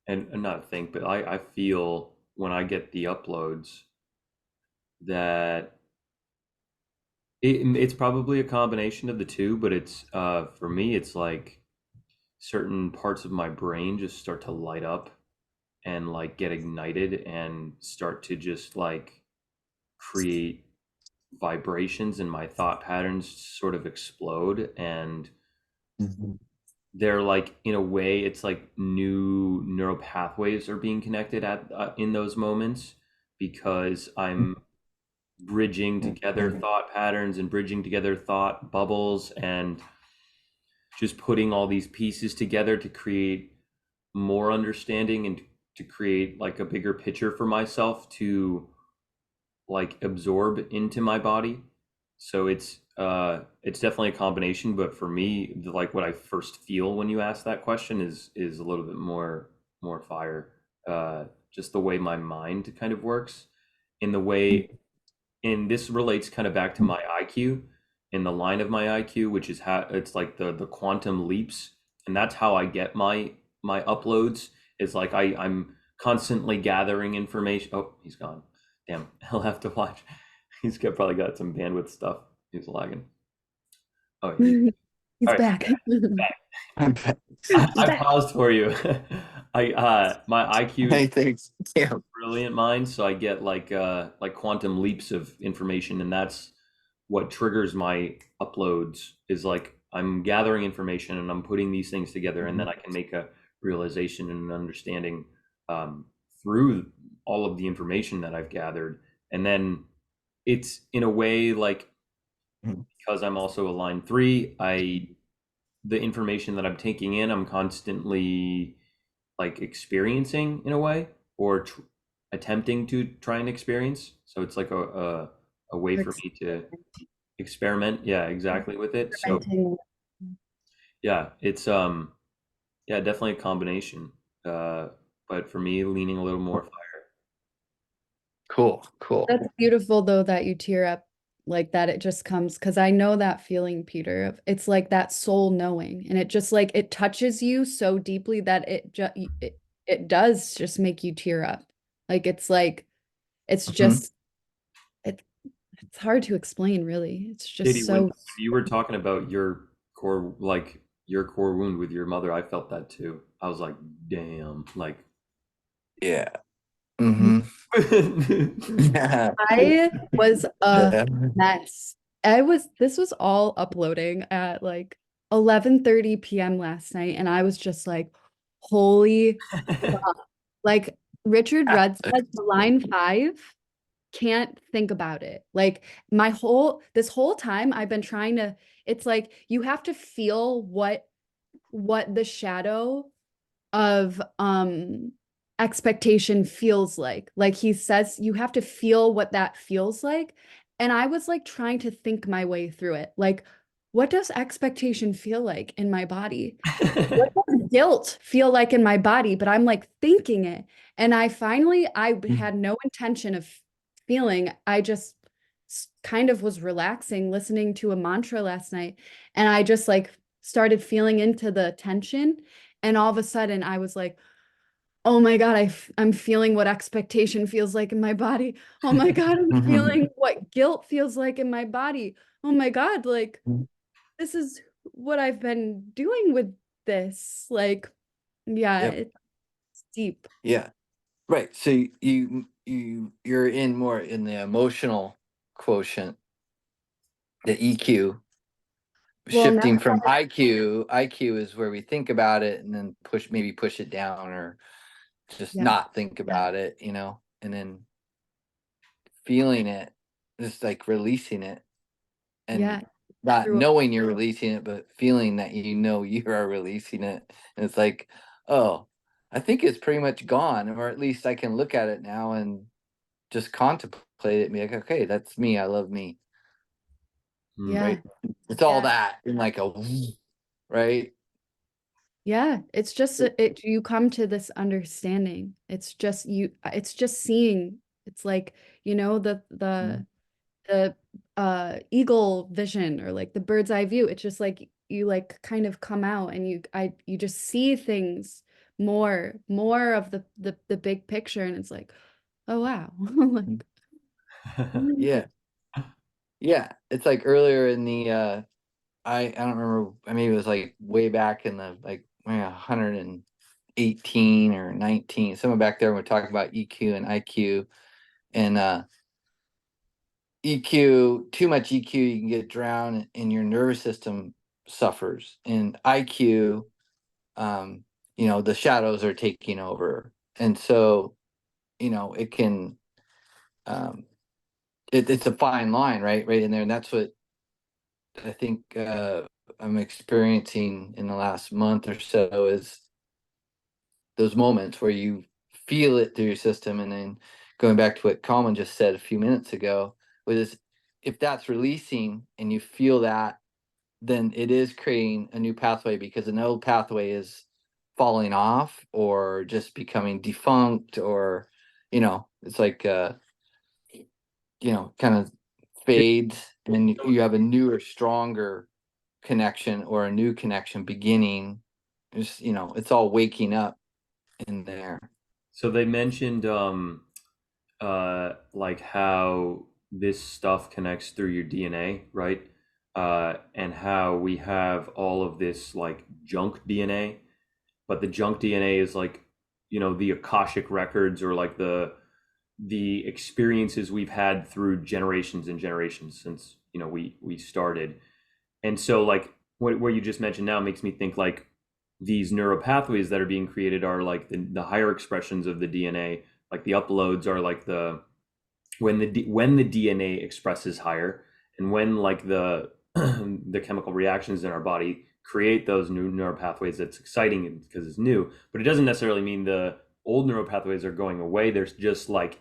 and not think, but I feel when I get the uploads that it's probably a combination of the two, but it's for me it's like certain parts of my brain just start to light up and like get ignited and start to just like create vibrations and my thought patterns sort of explode and Mhm. they're like in a way it's like new neural pathways are being connected at in those moments because I'm bridging together Mhm. thought patterns and bridging together thought bubbles and just putting all these pieces together to create more understanding and to create like a bigger picture for myself to like absorb into my body. So it's definitely a combination, but for me, like what I first feel when you ask that question is a little bit more fire. Just the way my mind kind of works, in the way, and this relates kind of back to my IQ, in the line of my IQ, which is how it's like the quantum leaps, and that's how I get my uploads. Is like I'm constantly gathering information. Oh, he's gone. Damn, I'll have to watch. Probably got some bandwidth stuff. He's lagging. Oh, he's He's all right. back. I'm back. He's I back. paused for you. I my IQ is Hey, thanks. Yeah. brilliant mind, so I get like quantum leaps of information, and that's what triggers my uploads. Is like I'm gathering information and I'm putting these things together, and then I can make a realization and an understanding um, through all of the information that I've gathered, and then it's in a way like Mhm. because I'm also a line three, I the information that I'm taking in, I'm constantly like experiencing in a way or attempting to try and experience. So it's like a way for me to experiment. Yeah, exactly with it. So Experimenting. yeah, it's yeah, definitely a combination. But for me, leaning a little more fire. Cool. Cool. That's beautiful though that you tear up like that. It just comes because I know that feeling, Peter, of it's like that soul knowing, and it just like it touches you so deeply that it does just make you tear up. Like it's Mhm. just it it's hard to explain, really. It's Katie, just when so you were talking about your core, like your core wound with your mother, I felt that too. I was like, damn, like. Yeah. Mm-hmm. Yeah. I was a Yeah. mess. This was all uploading at like 11:30 p.m. last night, and I was just like, holy fuck. Like Richard Rudd said, the line five, can't think about it. Like this whole time I've been trying to, it's like you have to feel what the shadow of expectation feels like he says you have to feel what that feels like, and I was like trying to think my way through it, like what does expectation feel like in my body, what does guilt feel like in my body, but I'm like thinking it, and I had no intention of feeling, I just kind of was relaxing listening to a mantra last night, and I just like started feeling into the tension, and all of a sudden I was like, oh my God, I'm feeling what expectation feels like in my body. Oh my God, I'm feeling what guilt feels like in my body. Oh my God, like this is what I've been doing with this. Like, yeah, Yep. it's deep. Yeah. Right. So you're in more in the emotional quotient, the EQ, Well, now, shifting from IQ. IQ is where we think about it and then maybe push it down or just yeah, not think about it, and then feeling it, just like releasing it yeah, and not true. knowing you're releasing it, but feeling that you are releasing it. And it's like, oh, I think it's pretty much gone, or at least I can look at it now and just contemplate it and be like, okay, that's me. I love me. Mm. Yeah, Right. It's all yeah, that in like a right. yeah. It's just it. You come to this understanding. It's just you. It's just seeing. It's like, Mm. the eagle vision, or like the bird's eye view. It's just like you like kind of come out, and you just see things more of the big picture, and it's like, oh wow. Like, Yeah. Yeah. It's like earlier in the I don't remember. I mean, it was like way back in the like 118 or 19, somewhere back there. When we're talking about EQ and IQ, and EQ, too much EQ, you can get drowned, and your nervous system suffers. And IQ, the shadows are taking over, and so it can, um, it's a fine line, right in there, and that's what I think I'm experiencing in the last month or so is those moments where you feel it through your system. And then going back to what Common just said a few minutes ago, was if that's releasing and you feel that, then it is creating a new pathway, because an old pathway is falling off or just becoming defunct, or it's like kind of fades, and you have a newer, stronger connection or a new connection beginning. It's all waking up in there. So they mentioned like how this stuff connects through your DNA, right? And how we have all of this like junk DNA, but the junk DNA is like, the Akashic records, or like the experiences we've had through generations and generations since, we started. And so like what you just mentioned now makes me think like these neuropathways that are being created are like the higher expressions of the DNA. Like the uploads are like when the DNA expresses higher, and when like the the chemical reactions in our body create those new neuropathways. That's exciting because it's new, but it doesn't necessarily mean the old neuropathways are going away. There's just like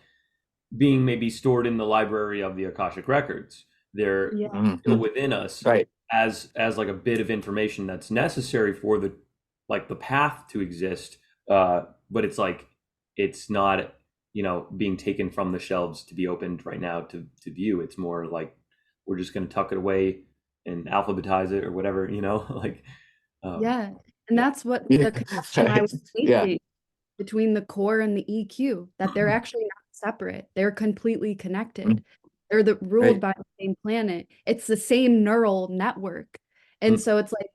being maybe stored in the library of the Akashic records. They're yeah, still Mhm. within us Right. as like a bit of information that's necessary for the path to exist. But it's like it's not, being taken from the shelves to be opened right now to view. It's more like we're just going to tuck it away and alphabetize it or whatever, like um, yeah. And yeah. that's what Yeah. the connection I was Yeah. making between the core and the EQ, that they're actually not separate. They're completely connected. They're ruled Right. by the same planet. It's the same neural network. And Mm. so it's like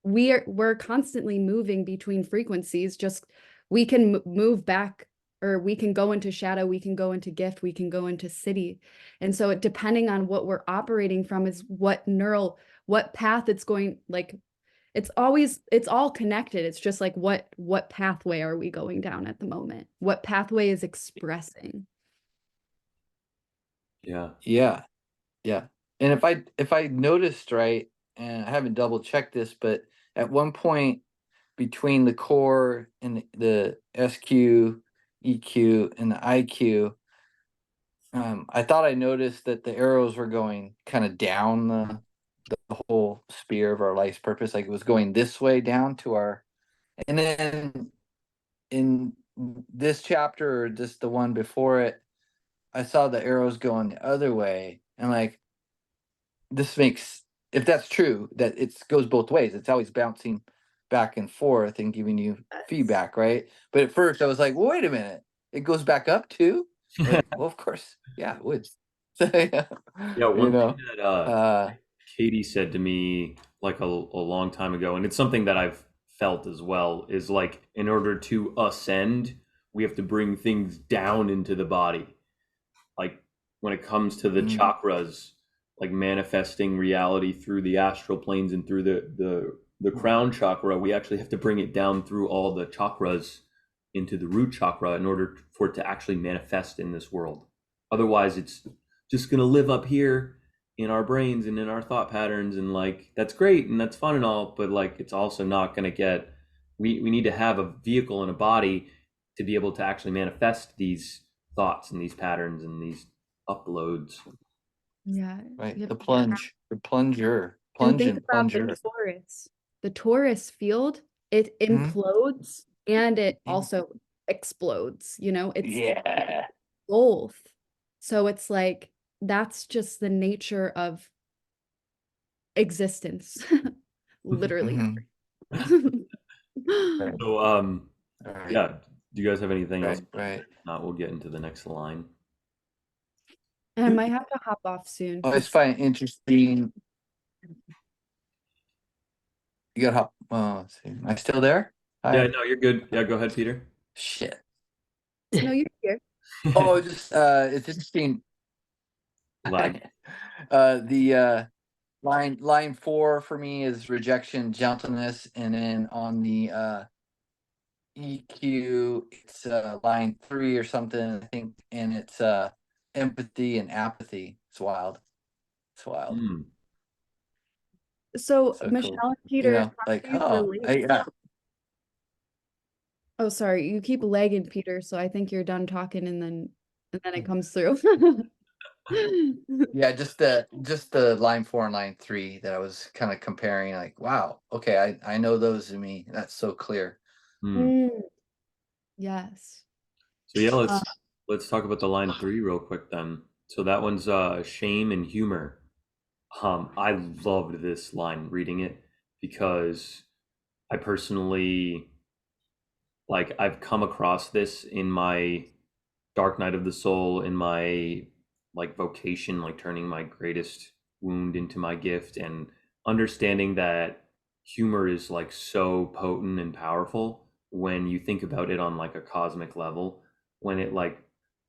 we're constantly moving between frequencies. Just we can move back, or we can go into shadow, we can go into gift, we can go into city. And so depending on what we're operating from is what path it's going, like it's all connected. It's just like what pathway are we going down at the moment? What pathway is expressing? Yeah. Yeah. Yeah. And if I noticed right, and I haven't double checked this, but at one point between the core and the SQ, EQ, and the IQ, I thought I noticed that the arrows were going kind of down the whole spear of our life's purpose, like it was going this way down to our. And then in this chapter, or just the one before it, I saw the arrows going the other way, And like, this makes, if that's true, that it goes both ways. It's always bouncing back and forth and giving you feedback, right? But at first I was like, well, wait a minute, it goes back up too? Like, well, of course, yeah, it would. So, yeah, Yeah, you one know, thing that Katie said to me like a long time ago, and it's something that I've felt as well, is like in order to ascend, we have to bring things down into the body. Like when it comes to the chakras, like manifesting reality through the astral planes and through the crown chakra, we actually have to bring it down through all the chakras into the root chakra in order for it to actually manifest in this world. Otherwise, it's just going to live up here in our brains and in our thought patterns, and like that's great and that's fun and all, but like it's also not going to get. We need to have a vehicle and a body to be able to actually manifest these thoughts and these patterns and these uploads. Yeah. right? Yep. The plunger, And think and about the plunger. torus. The torus field, it Mhm. implodes and it Mhm. also explodes, you know, it's Yeah. both. So it's like that's just the nature of existence. Literally. Mhm. Right. So All right. yeah, do you guys have anything else? Right. If not, we'll get into the next line. And I might have to hop off soon I always 'cause find it interesting. You got hop. Let's see. Am I still there? Yeah, Hi. no, you're good. Yeah, go ahead, Peter. Shit. no, you're here. Oh, just it's interesting. Lag. The line 4 for me is rejection, gentleness, and then on the EQ, it's line 3 or something, I think, and it's empathy and apathy. It's wild. It's wild. Mm. So So Michelle cool. and You Peter, know, how like, do you oh, relate? yeah. Oh, sorry, you keep lagging, Peter, so I think you're done talking and then it comes through. Yeah, just the line 4 and line 3 that I was kind of comparing, like, wow, okay, I know those to me. That's so clear. Mm. Mm, yes. So yeah, Uh, let's talk about the line 3 real quick then. So that one's shame and humor. I loved this line reading it because I personally like I've come across this in my dark night of the soul, in my like vocation, like turning my greatest wound into my gift, and understanding that humor is like so potent and powerful when you think about it on like a cosmic level, when it like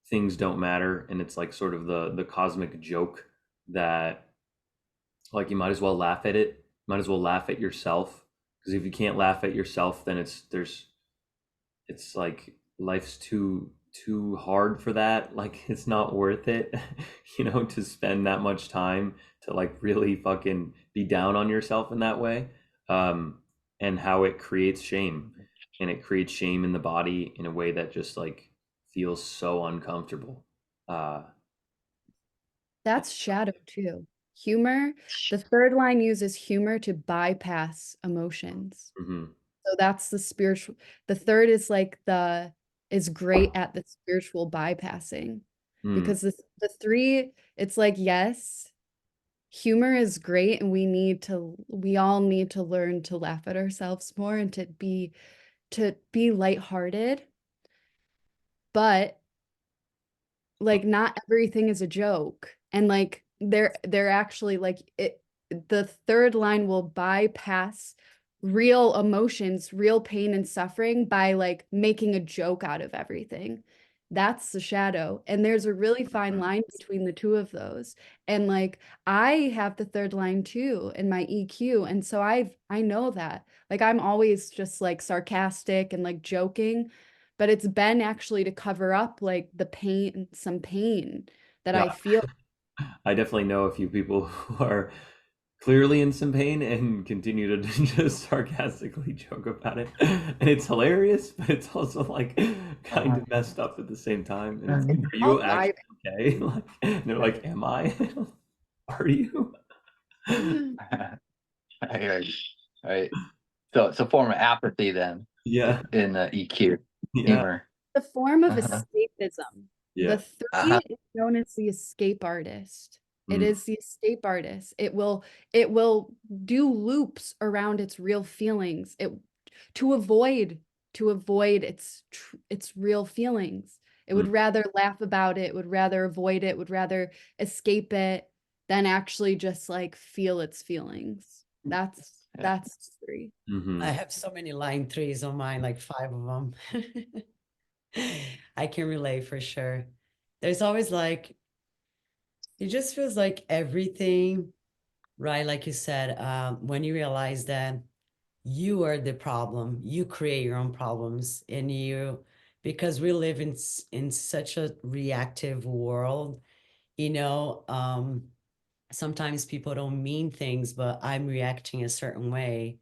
things don't matter and it's like sort of the cosmic joke that like you might as well laugh at it, might as well laugh at yourself, because if you can't laugh at yourself, then it's like life's too hard for that. Like it's not worth it, to spend that much time to like really fucking be down on yourself in that way. And how it creates shame, and it creates shame in the body in a way that just like feels so uncomfortable. that's shadow too. Humor, the third line uses humor to bypass emotions. Mhm. So that's the spiritual. The third is like is great at the spiritual bypassing Mm. because the three, it's like, yes, humor is great and we all need to learn to laugh at ourselves more and to be lighthearted. But like not everything is a joke. And like they're actually like the third line will bypass real emotions, real pain and suffering by like making a joke out of everything. That's the shadow. And there's a really fine line between the two of those. And like I have the third line too in my EQ. And so I know that. Like I'm always just like sarcastic and like joking, but it's been actually to cover up like some pain that I Yeah, feel. I definitely know a few people who are clearly in some pain and continue to just sarcastically joke about it. And it's hilarious, but it's also like kind of messed up at the same time. And it's like, are All you actually thriving. okay? Like, and they're like, am I? Are you? Right. Right. So it's a form of apathy then Yeah. in EQ Yeah. humor. The form of Uh-huh. escapism. Yeah. The three is known as the escape artist. It Mm. is the escape artist. It will do loops around its real feelings. It to avoid its real feelings. It would Mm. rather laugh about it, would rather avoid it, would rather escape it than actually just like feel its feelings. Yeah. That's three. Mhm. I have so many line threes on mine, like 5 of them. I can relate for sure. There's always like, it just feels like everything, right? Like you said, when you realize that you are the problem, you create your own problems, and because we live in such a reactive world, you know, sometimes people don't mean things, but I'm reacting a certain way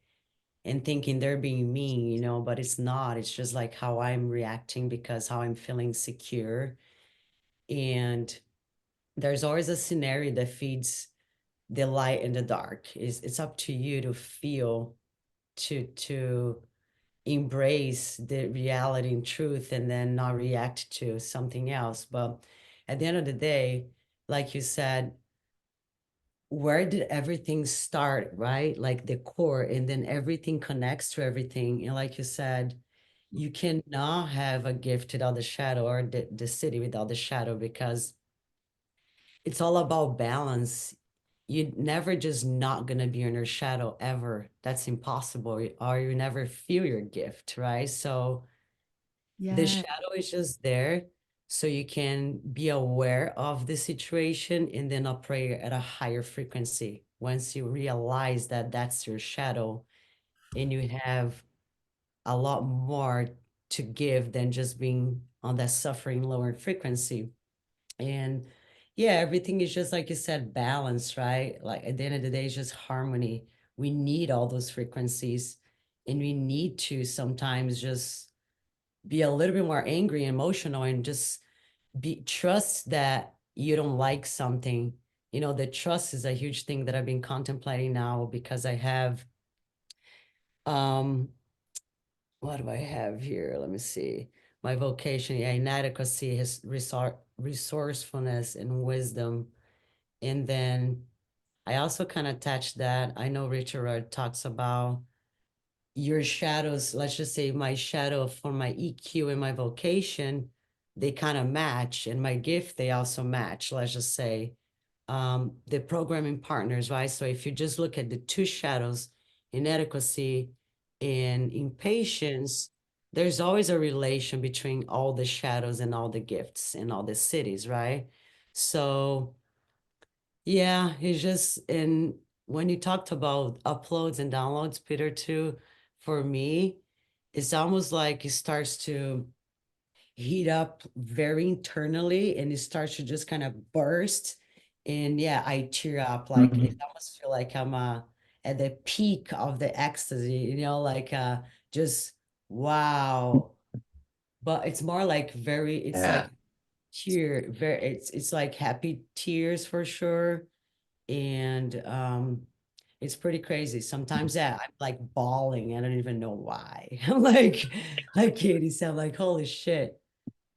and thinking they're being mean, you know, but it's not. It's just like how I'm reacting because how I'm feeling secure. And there's always a scenario that feeds the light and the dark. It's up to you to feel, to embrace the reality and truth, and then not react to something else. But at the end of the day, like you said, where did everything start, right? Like the core, and then everything connects to everything. And like you said, you cannot have a gift without the shadow, or the city without the shadow, because it's all about balance. You're never just not gonna be in your shadow ever. That's impossible. Or you never feel your gift, right? So the Yeah. shadow is just there so you can be aware of the situation and then operate at a higher frequency. Once you realize that that's your shadow, and you have a lot more to give than just being on that suffering lower frequency. And yeah, everything is just like you said, balance, right? Like at the end of the day, it's just harmony. We need all those frequencies, and we need to sometimes just be a little bit more angry, emotional, and just trust that you don't like something. You know, the trust is a huge thing that I've been contemplating now, because I have what do I have here? Let me see. My vocation, yeah, inadequacy, his resourcefulness and wisdom. And then I also kind of attach that. I know Richard talks about your shadows. Let's just say my shadow for my EQ and my vocation, they kind of match, and my gift, they also match. Let's just say the programming partners, right? So if you just look at the two shadows, inadequacy and impatience, there's always a relation between all the shadows and all the gifts and all the cities, right? So yeah, it's just, and when you talked about uploads and downloads, Peter, too, for me, it's almost like it starts to heat up very internally, and it starts to just kind of burst. And yeah, I tear up. Like it almost feel like I'm at the peak of the ecstasy, you know, like just wow. But it's more like it's Yeah. like it's like happy tears for sure. And it's pretty crazy. Sometimes, yeah, I'm like bawling. I don't even know why. I'm like Katie said, I'm like, holy shit.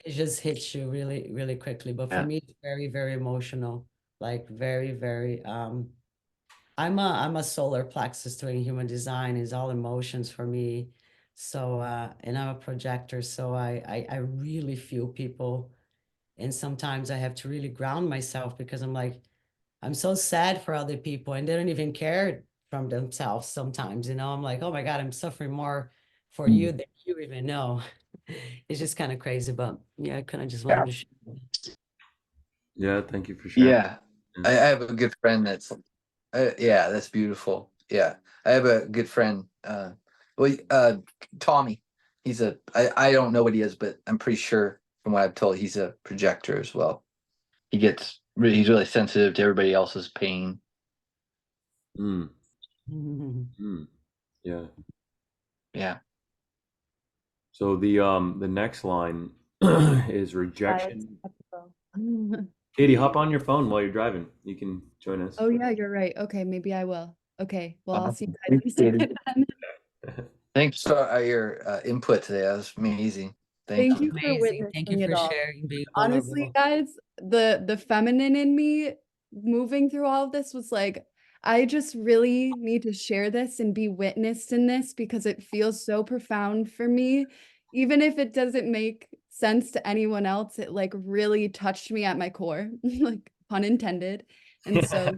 It just hits you really, really quickly. But for Yeah. me, it's very, very emotional. Like very, very I'm a solar plexus doing human design, is all emotions for me. So and I'm a projector, so I really feel people. And sometimes I have to really ground myself, because I'm like, I'm so sad for other people, and they don't even care from themselves sometimes, you know. I'm like, oh my God, I'm suffering more for you than you even know. It's just kind of crazy, but yeah, I kind of just wanted to share. Yeah, thank you for sharing. Yeah. I have a good friend that's yeah, that's beautiful. Yeah. I have a good friend, well, Tommy. I don't know what he is, but I'm pretty sure from what I've told, he's a projector as well. He's really sensitive to everybody else's pain. Mm, mm, yeah. Yeah. So the next line is rejection. Katie, hop on your phone while you're driving. You can join us. Oh yeah, you're right. Okay, maybe I will. Okay, well, I'll see you Thanks, guys Katie. later then. Thanks for your input today. That was amazing. Thank Thank you. you for Amazing. Thank you witnessing it for all. sharing, being Honestly, vulnerable. guys, the feminine in me moving through all of this was like, I just really need to share this and be witnessed in this because it feels so profound for me. Even if it doesn't make sense to anyone else, it like really touched me at my core, like pun intended. And so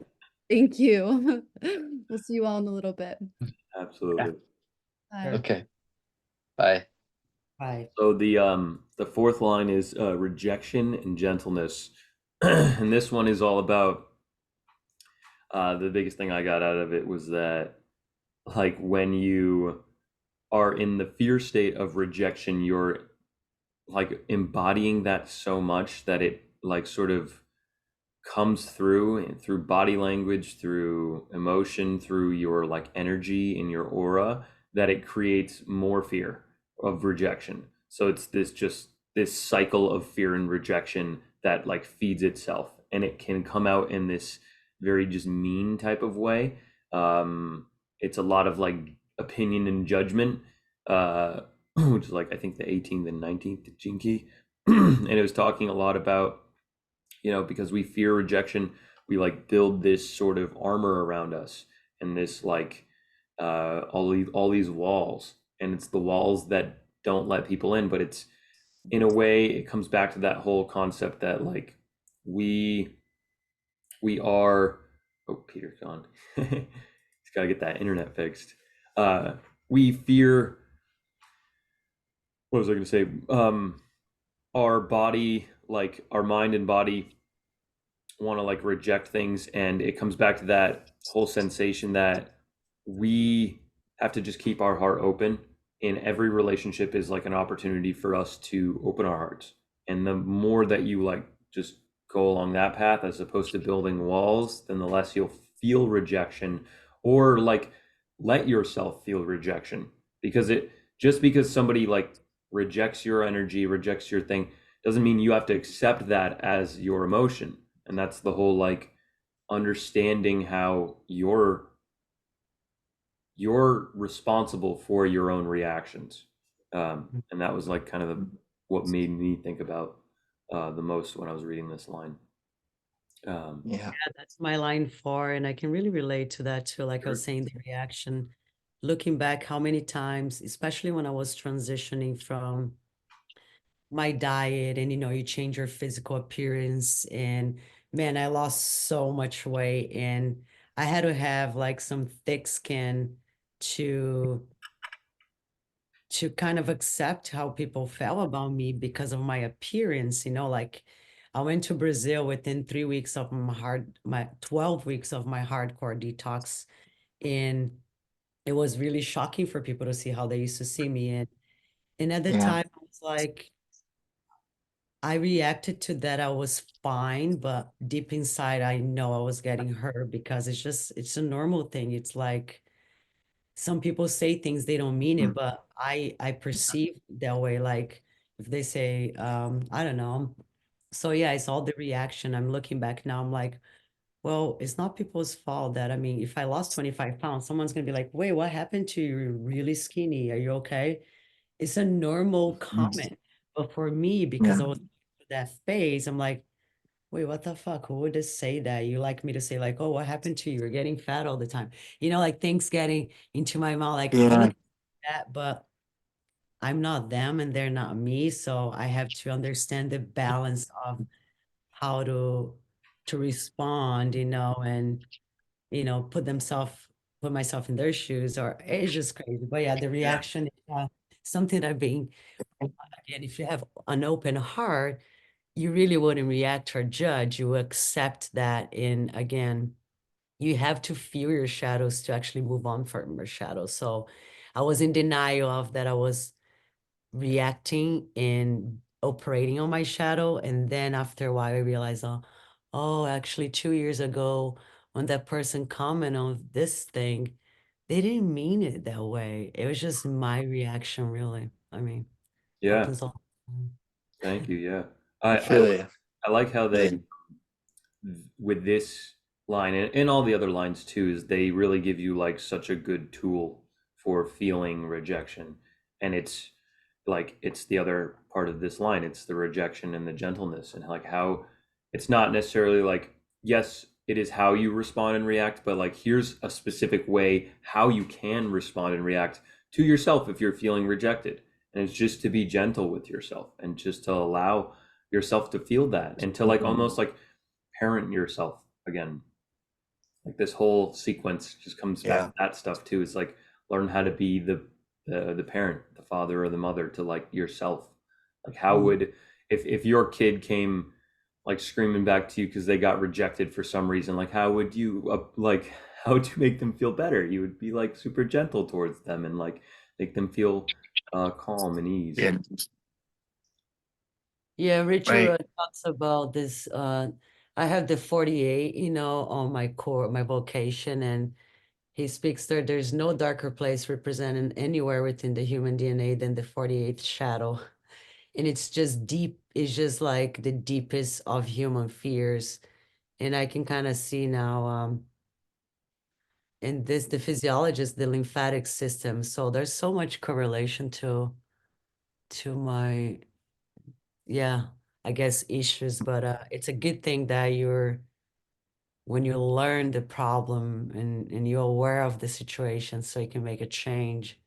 thank you. We'll see you all in a little bit. Absolutely. Bye. Okay. Bye. Right. So the fourth line is rejection and gentleness. And this one is all about the biggest thing I got out of it was that like when you are in the fear state of rejection, you're like embodying that so much that it like sort of comes through and through body language, through emotion, through your like energy in your aura, that it creates more fear of rejection. So it's this cycle of fear and rejection that like feeds itself, and it can come out in this very just mean type of way. It's a lot of like opinion and judgment, which is like I think the 18th and 19th Jinki, and it was talking a lot about, you know, because we fear rejection, we like build this sort of armor around us and this like all these walls, and it's the walls that don't let people in. But it's in a way it comes back to that whole concept that like we we are, oh, Peter's gone. He's got to get that internet fixed. We fear, what was I going to say? Our body, like our mind and body, want to like reject things, and it comes back to that whole sensation that we have to just keep our heart open. In every relationship is like an opportunity for us to open our hearts, and the more that you like just go along that path as opposed to building walls, then the less you'll feel rejection, or like let yourself feel rejection. Because it, just because somebody like rejects your energy, rejects your thing, doesn't mean you have to accept that as your emotion. And that's the whole like understanding how you're responsible for your own reactions. And that was like kind of what made me think about the most when I was reading this line. Yeah. Yeah, that's my line 4, and I can really relate to that too. Like I was Sure. saying, the reaction, looking back, how many times, especially when I was transitioning from my diet, and you change your physical appearance, and man, I lost so much weight, and I had to have like some thick skin to kind of accept how people felt about me because of my appearance. Like I went to Brazil within 3 weeks of my 12 weeks of my hardcore detox, and it was really shocking for people to see how they used to see me. And at the Yeah. time I was like, I reacted to that. I was fine, but deep inside I know I was getting hurt, because it's a normal thing. It's like some people say things, they don't mean it, but I perceive that way. Like if they say, I don't know. So yeah, it's all the reaction. I'm looking back now, I'm like, well, it's not people's fault that, I mean, if I lost 25 pounds, someone's gonna be like, wait, what happened to you? You're really skinny. Are you okay? It's a normal comment. But for me, because I Yeah. was through that phase, I'm like, wait, what the fuck? Who would just say that? You like me to say like, oh, what happened to you? You're getting fat all the time. Like things getting into my mouth, like, how Yeah. can that? But I'm not them and they're not me. So I have to understand the balance of how to respond, and put myself in their shoes, or it's just crazy. But yeah, the Yeah. reaction is something that being, again, if you have an open heart, you really wouldn't react or judge. You accept that. And again, you have to feel your shadows to actually move on from your shadows. So I was in denial of that. I was reacting and operating on my shadow. And then after a while, I realized, oh, actually 2 years ago, when that person commented on this thing, they didn't mean it that way. It was just my reaction, really. I mean, Yeah. happens all the time. Thank you. Yeah. I I feel you. I like how Yeah. they, with this line and all the other lines too, is they really give you like such a good tool for feeling rejection. And it's like it's the other part of this line, it's the rejection and the gentleness, and like how it's not necessarily like, yes, it is how you respond and react, but like here's a specific way how you can respond and react to yourself if you're feeling rejected. And it's just to be gentle with yourself and just to allow yourself to feel that and to like almost like parent yourself again. Like this whole sequence just comes back to that stuff too. It's like learn how to be the parent, the father or the mother to like yourself. Like how would if your kid came like screaming back to you because they got rejected for some reason, like how would you like how would you make them feel better? You would be like super gentle towards them and like make them feel calm and ease. Yeah. Yeah, Richard Right. talks about this. I have the 48, on my core, my vocation, and he speaks there's no darker place represented anywhere within the human DNA than the 48th shadow. And it's just deep, it's just like the deepest of human fears. And I can kind of see now, in this, the physiologist, the lymphatic system. So there's so much correlation to my, yeah, I guess issues, but it's a good thing that when you learn the problem and you're aware of the situation so you can make a change.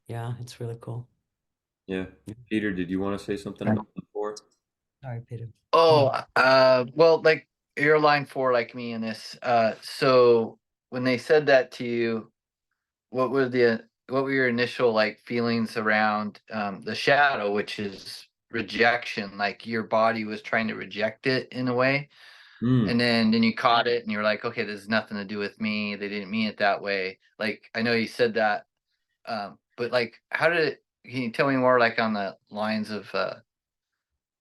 Yeah, it's really cool. Yeah. Peter, did you want to say something about the four? Sorry, Peter. Oh, well, like you're line 4 like me in this. So when they said that to you, what were your initial like feelings around the shadow, which is rejection? Like your body was trying to reject it in a way. And then you caught it and you're like, okay, this has nothing to do with me. They didn't mean it that way. Like I know you said that, but like can you tell me more like on the lines of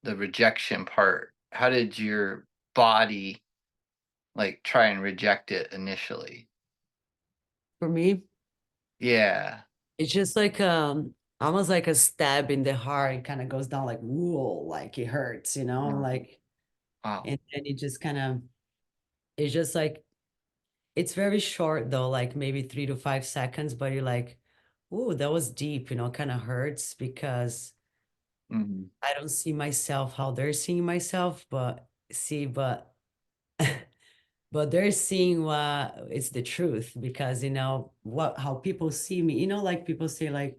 the rejection part? How did your body like try and reject it initially? For me, Yeah. it's just like almost like a stab in the heart. It kind of goes down like whoa, like it hurts, like, Wow. and then it just kind of, it's just like, it's very short though, like maybe 3 to 5 seconds, but you're like, ooh, that was deep, kind of hurts because Mhm. I don't see myself how they're seeing myself, but but they're seeing what it's the truth because how people see me, like people say like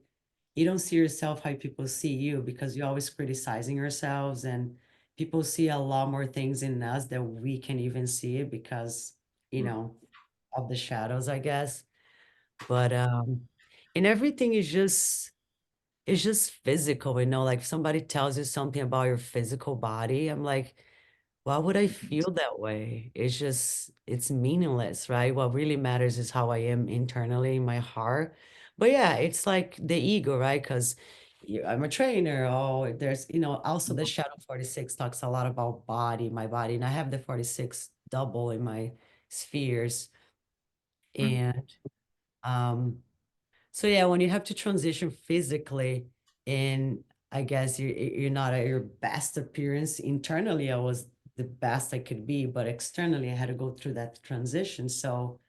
you don't see yourself how people see you because you're always criticizing yourselves, and people see a lot more things in us that we can even see it because of the shadows, I guess. But and everything is just, it's just physical, like if somebody tells you something about your physical body, I'm like, why would I feel that way? It's meaningless, right? What really matters is how I am internally in my heart. But yeah, it's like the ego, right? Because I'm a trainer. Oh, there's, also the Shadow 46 talks a lot about my body, and I have the 46 double in my spheres. And so yeah, when you have to transition physically, and I guess you're not at your best appearance internally, I was the best I could be, but externally I had to go through that transition. So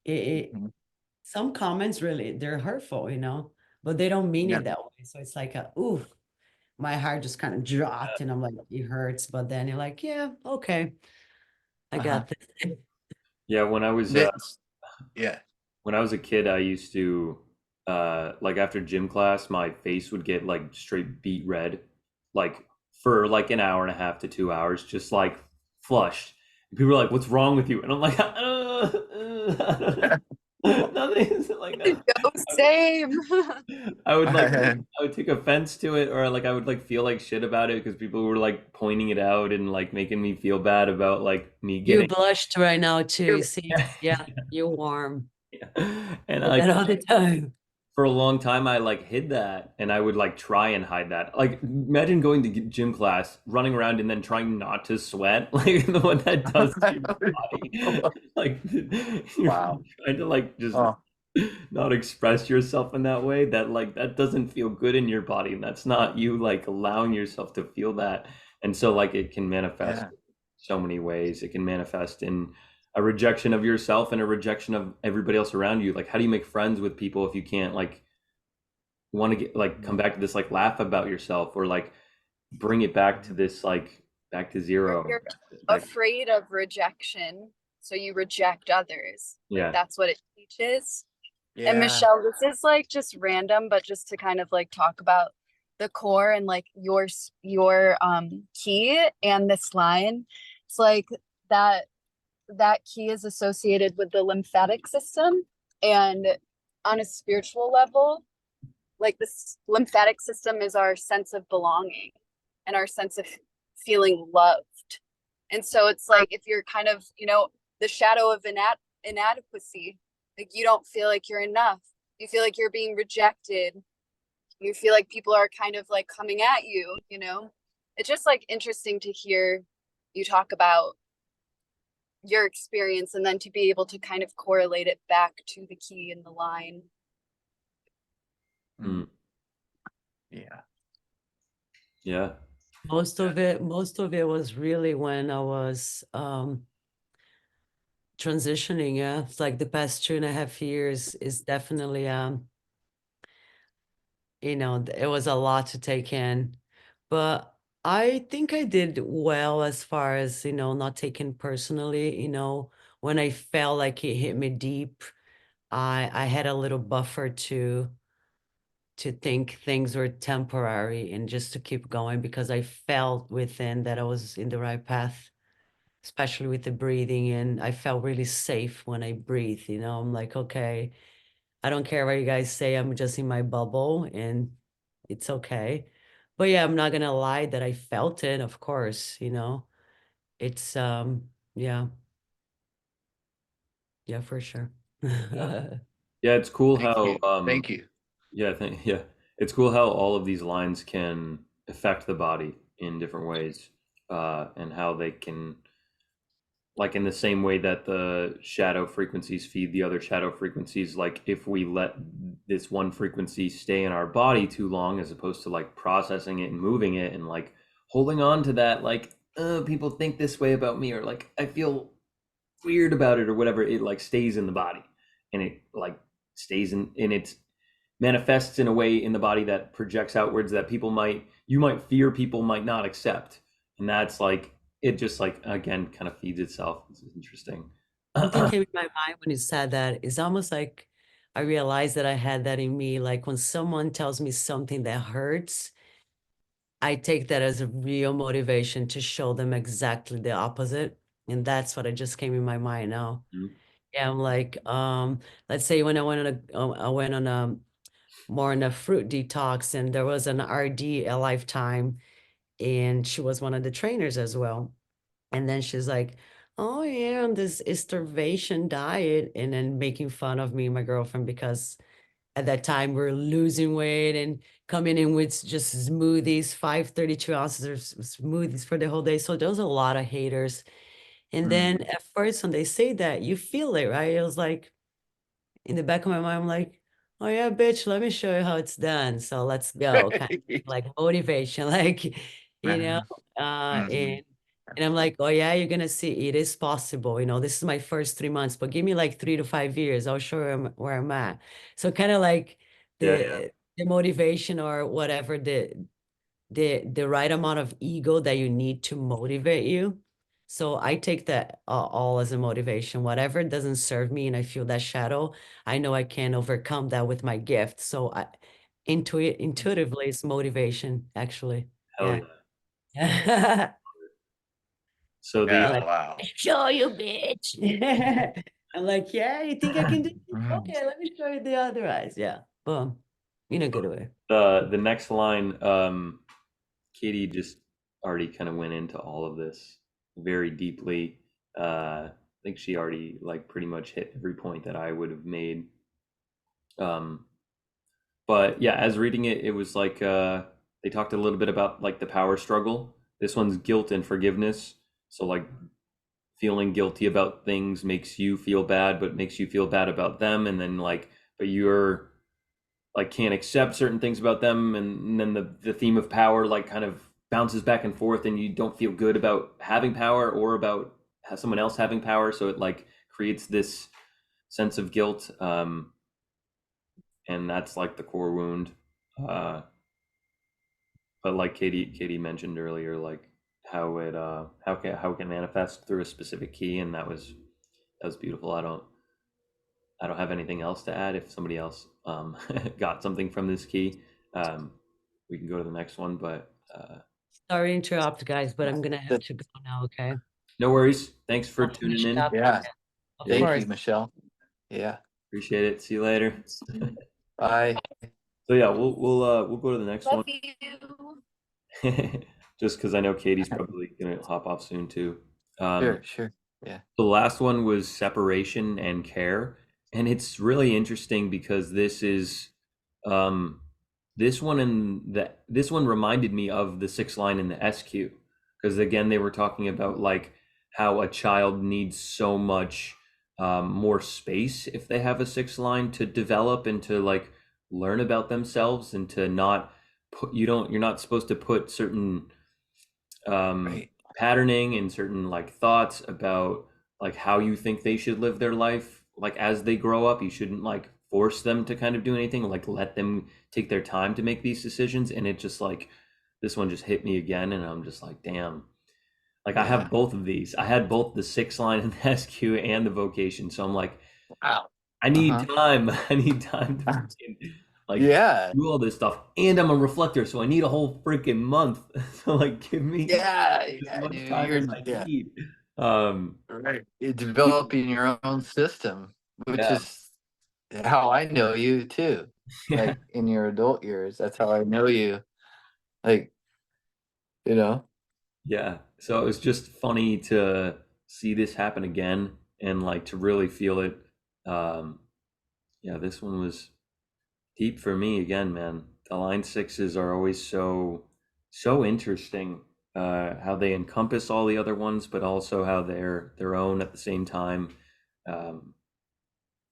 Mhm. some comments really, they're hurtful, but they don't mean Yeah. it that way. So it's like ooh, my heart just kind of dropped, and I'm like, it hurts. But then you're like, yeah, okay, I got this. Yeah, when I was Yeah. when I was a kid, I used to like after gym class, my face would get like straight beet red, like for like an hour and a half to 2 hours, just like flushed. And people were like, "What's wrong with you?" And I'm like, nothing. Like no. Go, same. I would like I would take offense to it, or like I would like feel like shit about it because people were like pointing it out and like making me feel bad about like me You getting. blushed right now too. You see, yeah, you're warm. And Like that all the time. for a long time I like hid that, and I would like try and hide that. Like imagine going to gym class, running around and then trying not to sweat, like the one that does to your body. Like you're Wow. trying to like just Oh, not express yourself in that way, that like that doesn't feel good in your body, and that's not you like allowing yourself to feel that. And so like it can manifest yeah. so many ways. It can manifest in a rejection of yourself and a rejection of everybody else around you. Like how do you make friends with people if you can't like want to get like come back to this like laugh about yourself, or like bring it back to this like back to zero, You're back. afraid of rejection So you reject others. Like Yeah. that's what it teaches. Yeah. And Michelle, this is like just random, but just to kind of like talk about the core and like your key and this line. It's like that that key is associated with the lymphatic system, and on a spiritual level, like this lymphatic system is our sense of belonging and our sense of feeling loved. And so it's like if you're kind of, the shadow of inadequacy, like you don't feel like you're enough. You feel like you're being rejected. You feel like people are kind of like coming at you. It's just like interesting to hear you talk about your experience and then to be able to kind of correlate it back to the key in the line. Mm. Yeah. Yeah. Most of it was really when I was transitioning. Yeah, it's like the past 2.5 years is definitely it was a lot to take in, but I think I did well as far as not taking personally. When I felt like it hit me deep, I had a little buffer to think things were temporary and just to keep going, because I felt within that I was in the right path, especially with the breathing. And I felt really safe when I breathe. I'm like, okay, I don't care what you guys say. I'm just in my bubble and it's okay. But yeah, I'm not gonna lie that I felt it, of course. It's yeah, yeah, for sure. Yeah, it's cool Thank how you. Thank you. yeah, it's cool how all of these lines can affect the body in different ways, and how they can, like in the same way that the shadow frequencies feed the other shadow frequencies. Like if we let this one frequency stay in our body too long, as opposed to like processing it and moving it and like holding on to that, like people think this way about me, or like I feel weird about it or whatever, it like stays in the body, and it like stays in it manifests in a way in the body that projects outwards that you might fear people might not accept. And that's like it just like again kind of feeds itself. This is interesting. Something came in my mind when you said that. It's almost like I realized that I had that in me. Like when someone tells me something that hurts, I take that as a real motivation to show them exactly the opposite. And that's what I just came in my mind now. Mhm. Yeah, I'm like, let's say when I went on a more on a fruit detox, and there was an RD a lifetime, and she was one of the trainers as well. And then she's like, oh yeah, on this starvation diet, and then making fun of me and my girlfriend because at that time we're losing weight and coming in with just smoothies, 532 ounces of smoothies for the whole day. So there was a lot of haters. And then at first when they say that, you feel it, right? It was like in the back of my mind, I'm like, oh yeah, bitch, let me show you how it's done. So let's go. Kind of like motivation, like, you know, Mhm. and I'm like, oh yeah, you're gonna see it is possible. This is my first 3 months, but give me like 3 to 5 years. I'll show you where I'm at. So kind of like Yeah. the motivation or whatever, the right amount of ego that you need to motivate you. So I take that all as a motivation. Whatever doesn't serve me and I feel that shadow, I know I can overcome that with my gift. So intuitively, it's motivation, actually. Hell Yeah. yeah. So Yeah. Like, Wow. show you, bitch. I'm like, yeah, you think I can do this? Mhm. Okay, let me show you the other eyes. Yeah. Boom. In a good way. the next line, Katie just already kind of went into all of this very deeply. I think she already like pretty much hit every point that I would have made. Um, but yeah, as reading it, it was like they talked a little bit about like the power struggle. This one's guilt and forgiveness. So like feeling guilty about things makes you feel bad, but makes you feel bad about them, and then like, but you're like can't accept certain things about them, and then the theme of power like kind of bounces back and forth, and you don't feel good about having power or about someone else having power, so it like creates this sense of guilt, and that's like the core wound. uh but like Katie mentioned earlier, like how it can manifest through a specific key, and that was was beautiful. I don't have anything else to add. If somebody else got something from this key, we can go to the next one. But Sorry to interrupt, guys, but I'm gonna have That- to go now, okay? no worries. Thanks for I'll tuning finish in. up. Yeah. Of Thank course. you, Michelle. Yeah. Appreciate it. See you later. Bye. So yeah, we'll go to the next Love one. you. Just because I know Katie's probably gonna hop off soon too. Sure. Yeah. The last one was separation and care, and it's really interesting because um, this one reminded me of the sixth line in the SQ, because again they were talking about like how a child needs so much more space if they have a sixth line to develop and to like learn about themselves and to not put you're not supposed to put certain Right. patterning and certain like thoughts about like how you think they should live their life like as they grow up. You shouldn't like force them to kind of do anything, like let them take their time to make these decisions. And it just like this one just hit me again, and I'm just like, damn. Like I Yeah. have both of these. I had both the sixth line and the SQ and the vocation. So I'm like, Wow. I need Uh-huh. time. I need time to freaking, like Yeah. do all this stuff. And I'm a reflector, so I need a whole freaking month. So like give me Yeah. as Yeah, much dude. time as I Yeah. need. Um, Right. You're developing your own system, which yeah, is how I know you too. yeah, Like in your adult years. That's how I know you. Like, you know. yeah. So it was just funny to see this happen again and like to really feel it. Um, yeah, this one was deep for me again, man. The line sixes are always so interesting. How they encompass all the other ones, but also how they're their own at the same time. Um,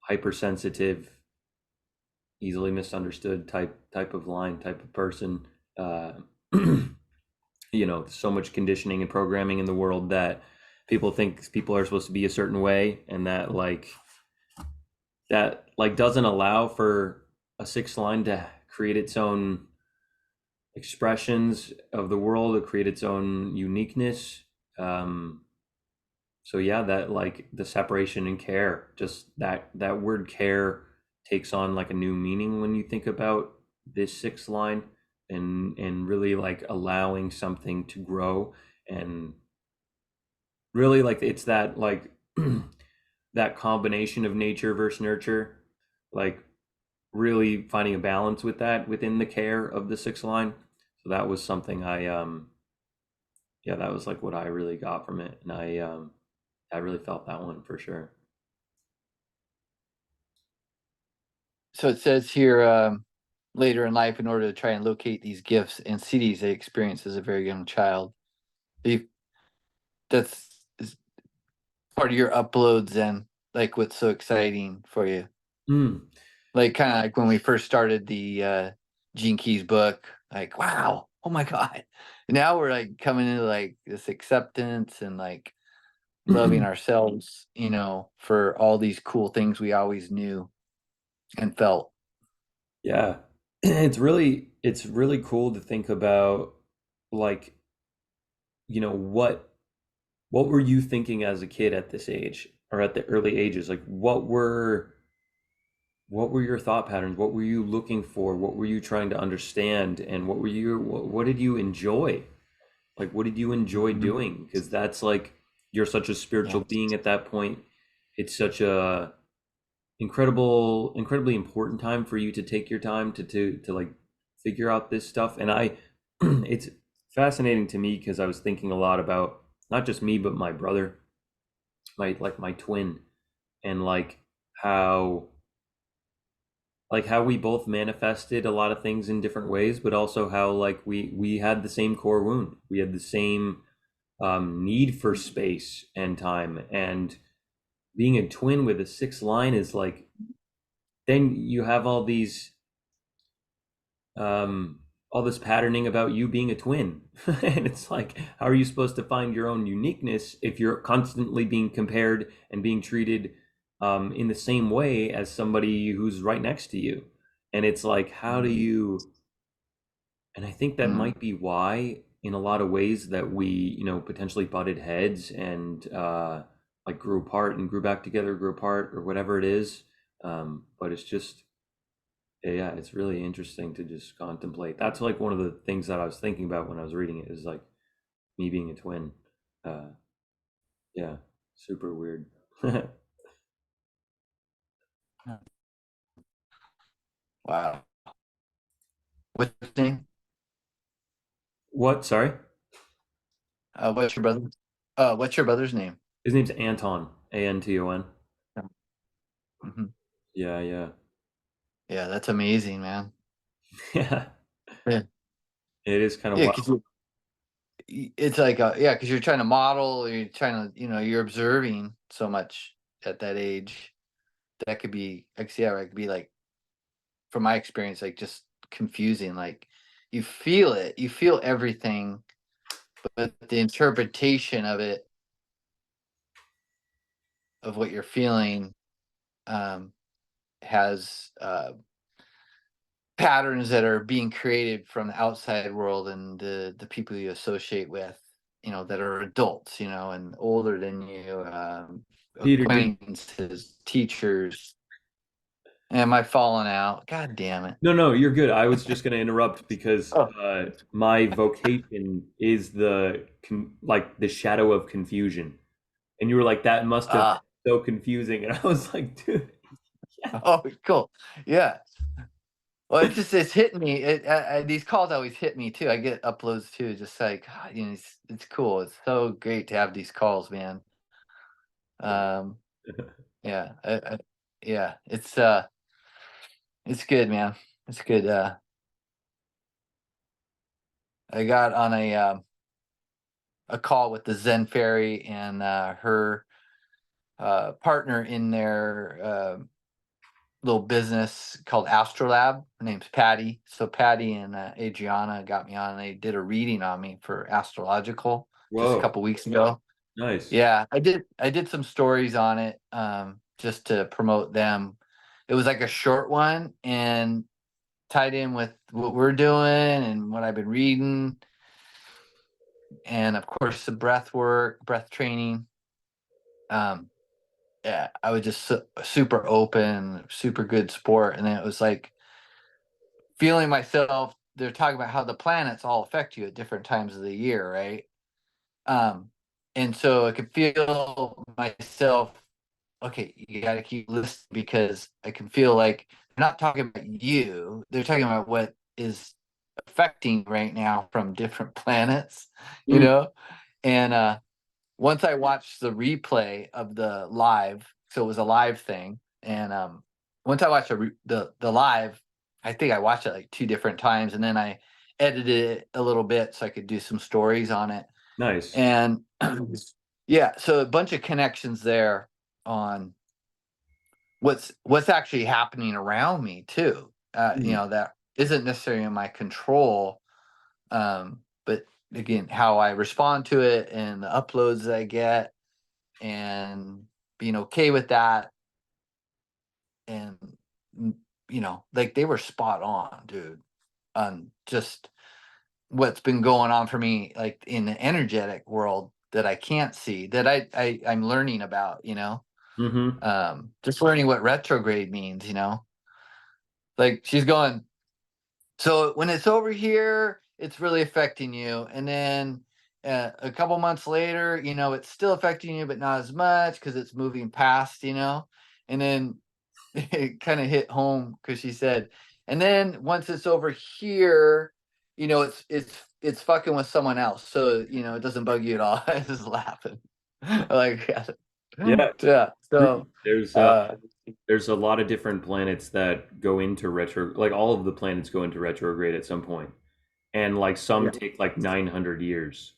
Hypersensitive, easily misunderstood type of line, type of person. Uh, so much conditioning and programming in the world that people think people are supposed to be a certain way, and that doesn't allow for a sixth line to create its own expressions of the world, to create its own uniqueness. Um, so yeah, that like the separation and care, just that word care takes on like a new meaning when you think about this sixth line, and really like allowing something to grow, and really like it's that like that combination of nature versus nurture, like really finding a balance with that within the care of the sixth line. So that was something yeah, that was like what I really got from it, and I really felt that one for sure. So it says here, later in life, in order to try and locate these gifts and cities they experience as a very young child. You, that's is part of your uploads and like what's so exciting for you. Mm. Like kind of like when we first started the Gene Keys book, like, wow, oh my God. Now we're like coming into like this acceptance and like loving ourselves, for all these cool things we always knew and felt. Yeah. It's really cool to think about like, what were you thinking as a kid at this age or at the early ages? Like what were your thought patterns? What were you looking for? What were you trying to understand? And what did you enjoy? Like what did you enjoy Mhm. doing? Because that's like you're such a spiritual Yeah. being at that point. It's such a incredibly important time for you to take your time to like figure out this stuff. And it's fascinating to me because I was thinking a lot about not just me but my brother, my twin, and how how we both manifested a lot of things in different ways, but also how like we had the same core wound. We had the same need for space and time. And being a twin with a sixth line is like, then you have all this patterning about you being a twin. And it's like, how are you supposed to find your own uniqueness if you're constantly being compared and being treated in the same way as somebody who's right next to you? And it's like, how do you, and I think that Mm. might be why in a lot of ways that we potentially butted heads and like grew apart and grew back together, grew apart, or whatever it is. But it's just, yeah, it's really interesting to just contemplate. That's like one of the things that I was thinking about when I was reading it, is like me being a twin. Uh, yeah, super weird. Wow. What's his name? What? Sorry, What's your brother? What's your brother's name? his name's Anton. Anton. Mhm. Yeah, yeah, Yeah, that's amazing, man. yeah. Yeah, It is kind of yeah, wild. because it's like yeah, because you're trying to model, you're trying to, you're observing so much at that age. That could be, like, yeah, it could be like, from my experience, like just confusing. Like you feel it, you feel everything, but the interpretation of it, of what you're feeling, um, has patterns that are being created from the outside world and the people you associate with, that are adults, and older than you, Peter, acquaintances, teachers. Am I falling out? God damn it. no, you're good. I was just going to interrupt because Oh, my vocation is like the shadow of confusion, and you were like, that must have ah, been so confusing, and I was like, dude, yeah. oh, cool. Yeah. Well, it's hitting me. These calls always hit me too. I get uploads too. Just like, it's cool. It's so great to have these calls, man. Um, yeah, yeah, it's good, man. It's good. I got on a call with the Zen Fairy and her partner in their little business called Astrolab. Her name's Patty. So Patty and Adriana got me on, and they did a reading on me for astrological just a Whoa, couple weeks ago. nice. Yeah, I did some stories on it, just to promote them. It was like a short one and tied in with what we're doing and what I've been reading, and of course the breath work, breath training. Um, yeah, I was just super open, super good sport, and then it was like feeling myself. They're talking about how the planets all affect you at different times of the year, right? Um, and so I could feel myself. Okay, you got to keep listening, because I can feel like they're not talking about you. They're talking about what is affecting right now from different planets, you Mm, know? And once I watched the replay of the live, so it was a live thing. And once I watched the live, I think I watched it like two different times, and then I edited it a little bit so I could do some stories on it. nice. And yeah, so a bunch of connections there on what's actually happening around me too. Mm, That isn't necessarily in my control. But again, how I respond to it and the uploads that I get, and being okay with that. And like they were spot on, dude, on just what's been going on for me, like in the energetic world that I can't see, that I'm learning about, mm-hmm. just learning what retrograde means, like she's going, so when it's over here, it's really affecting you. And then a couple months later, it's still affecting you, but not as much because it's moving past, and then it kind of hit home because she said, and then once it's over here, it's fucking with someone else. So, it doesn't bug you at all. I was just laughing. Like, Yeah, yeah. true. So, uh, There's a lot of different planets that go into retro, like all of the planets go into retrograde at some point, and like some yeah, take like 900 years,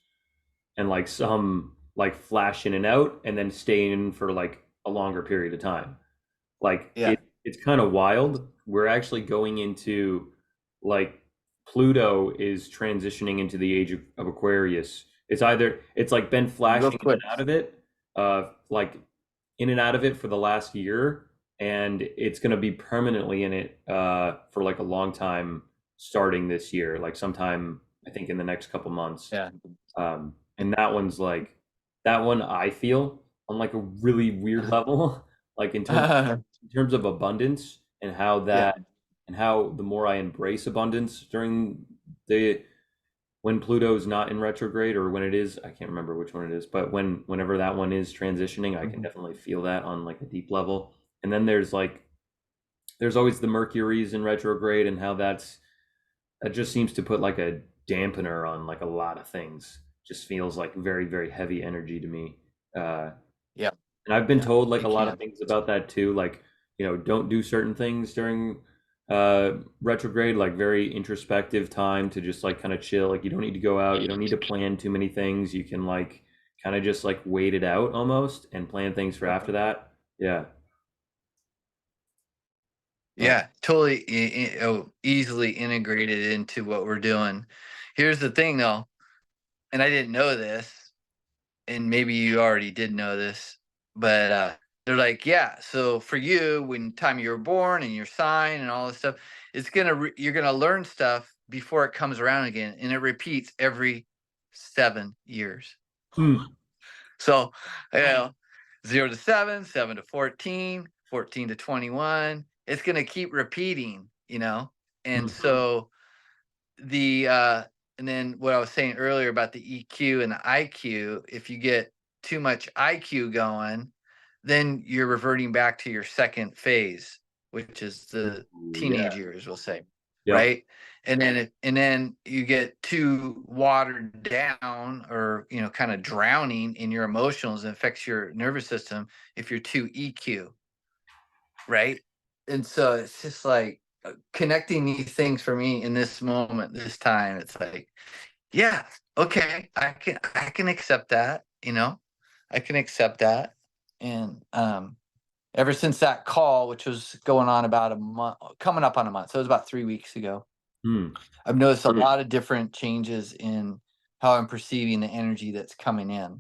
and like some like flash in and out and then stay in for like a longer period of time. Like yeah, it's kind of wild. We're actually going into like Pluto is transitioning into the age of Aquarius. It's like been real flashing in quick. and out of it, like in and out of it for the last year, and it's going to be permanently in it for like a long time, starting this year, like sometime I think in the next couple months. Yeah. And that one's like that one I feel on like a really weird level, like in terms of abundance and how Yeah. that and how the more I embrace abundance during the when Pluto's not in retrograde or when it is, I can't remember which one it is, but whenever that one is transitioning, I can Mhm. definitely feel that on like a deep level. And then there's always the Mercury's in retrograde and how that just seems to put like a dampener on like a lot of things. Just feels like very, very heavy energy to me. Uh, Yeah. and I've been Yeah. told like a It lot can. of things about that too, like, don't do certain things during retrograde, like very introspective time to just like kind of chill. Like you don't need to go out, you don't need to plan too many things. You can like kind of just like wait it out almost and plan things for after that. Yeah. But Yeah, totally easily integrated into what we're doing. Here's the thing though, and I didn't know this, and maybe you already did know this, but they're like, yeah, so for you, when time you were born and your sign and all this stuff, you're gonna learn stuff before it comes around again, and it repeats every 7 years. hmm. So, you know, 0 to 7, 7 to 14, 14 to 21. It's going to keep repeating, you know? And Mhm. so and then what I was saying earlier about the EQ and the IQ, if you get too much IQ going, then you're reverting back to your second phase, which is the Yeah. teenage years, we'll say, Yep. right? And then you get too watered down or kind of drowning in your emotions and affects your nervous system if you're too EQ, right? And so it's just like connecting these things for me in this moment, this time. It's like, yeah, okay, I can accept that, I can accept that. And ever since that call, which was going on about a month, coming up on a month, so it was about 3 weeks ago, Hmm. I've noticed a lot of different changes in how I'm perceiving the energy that's coming in,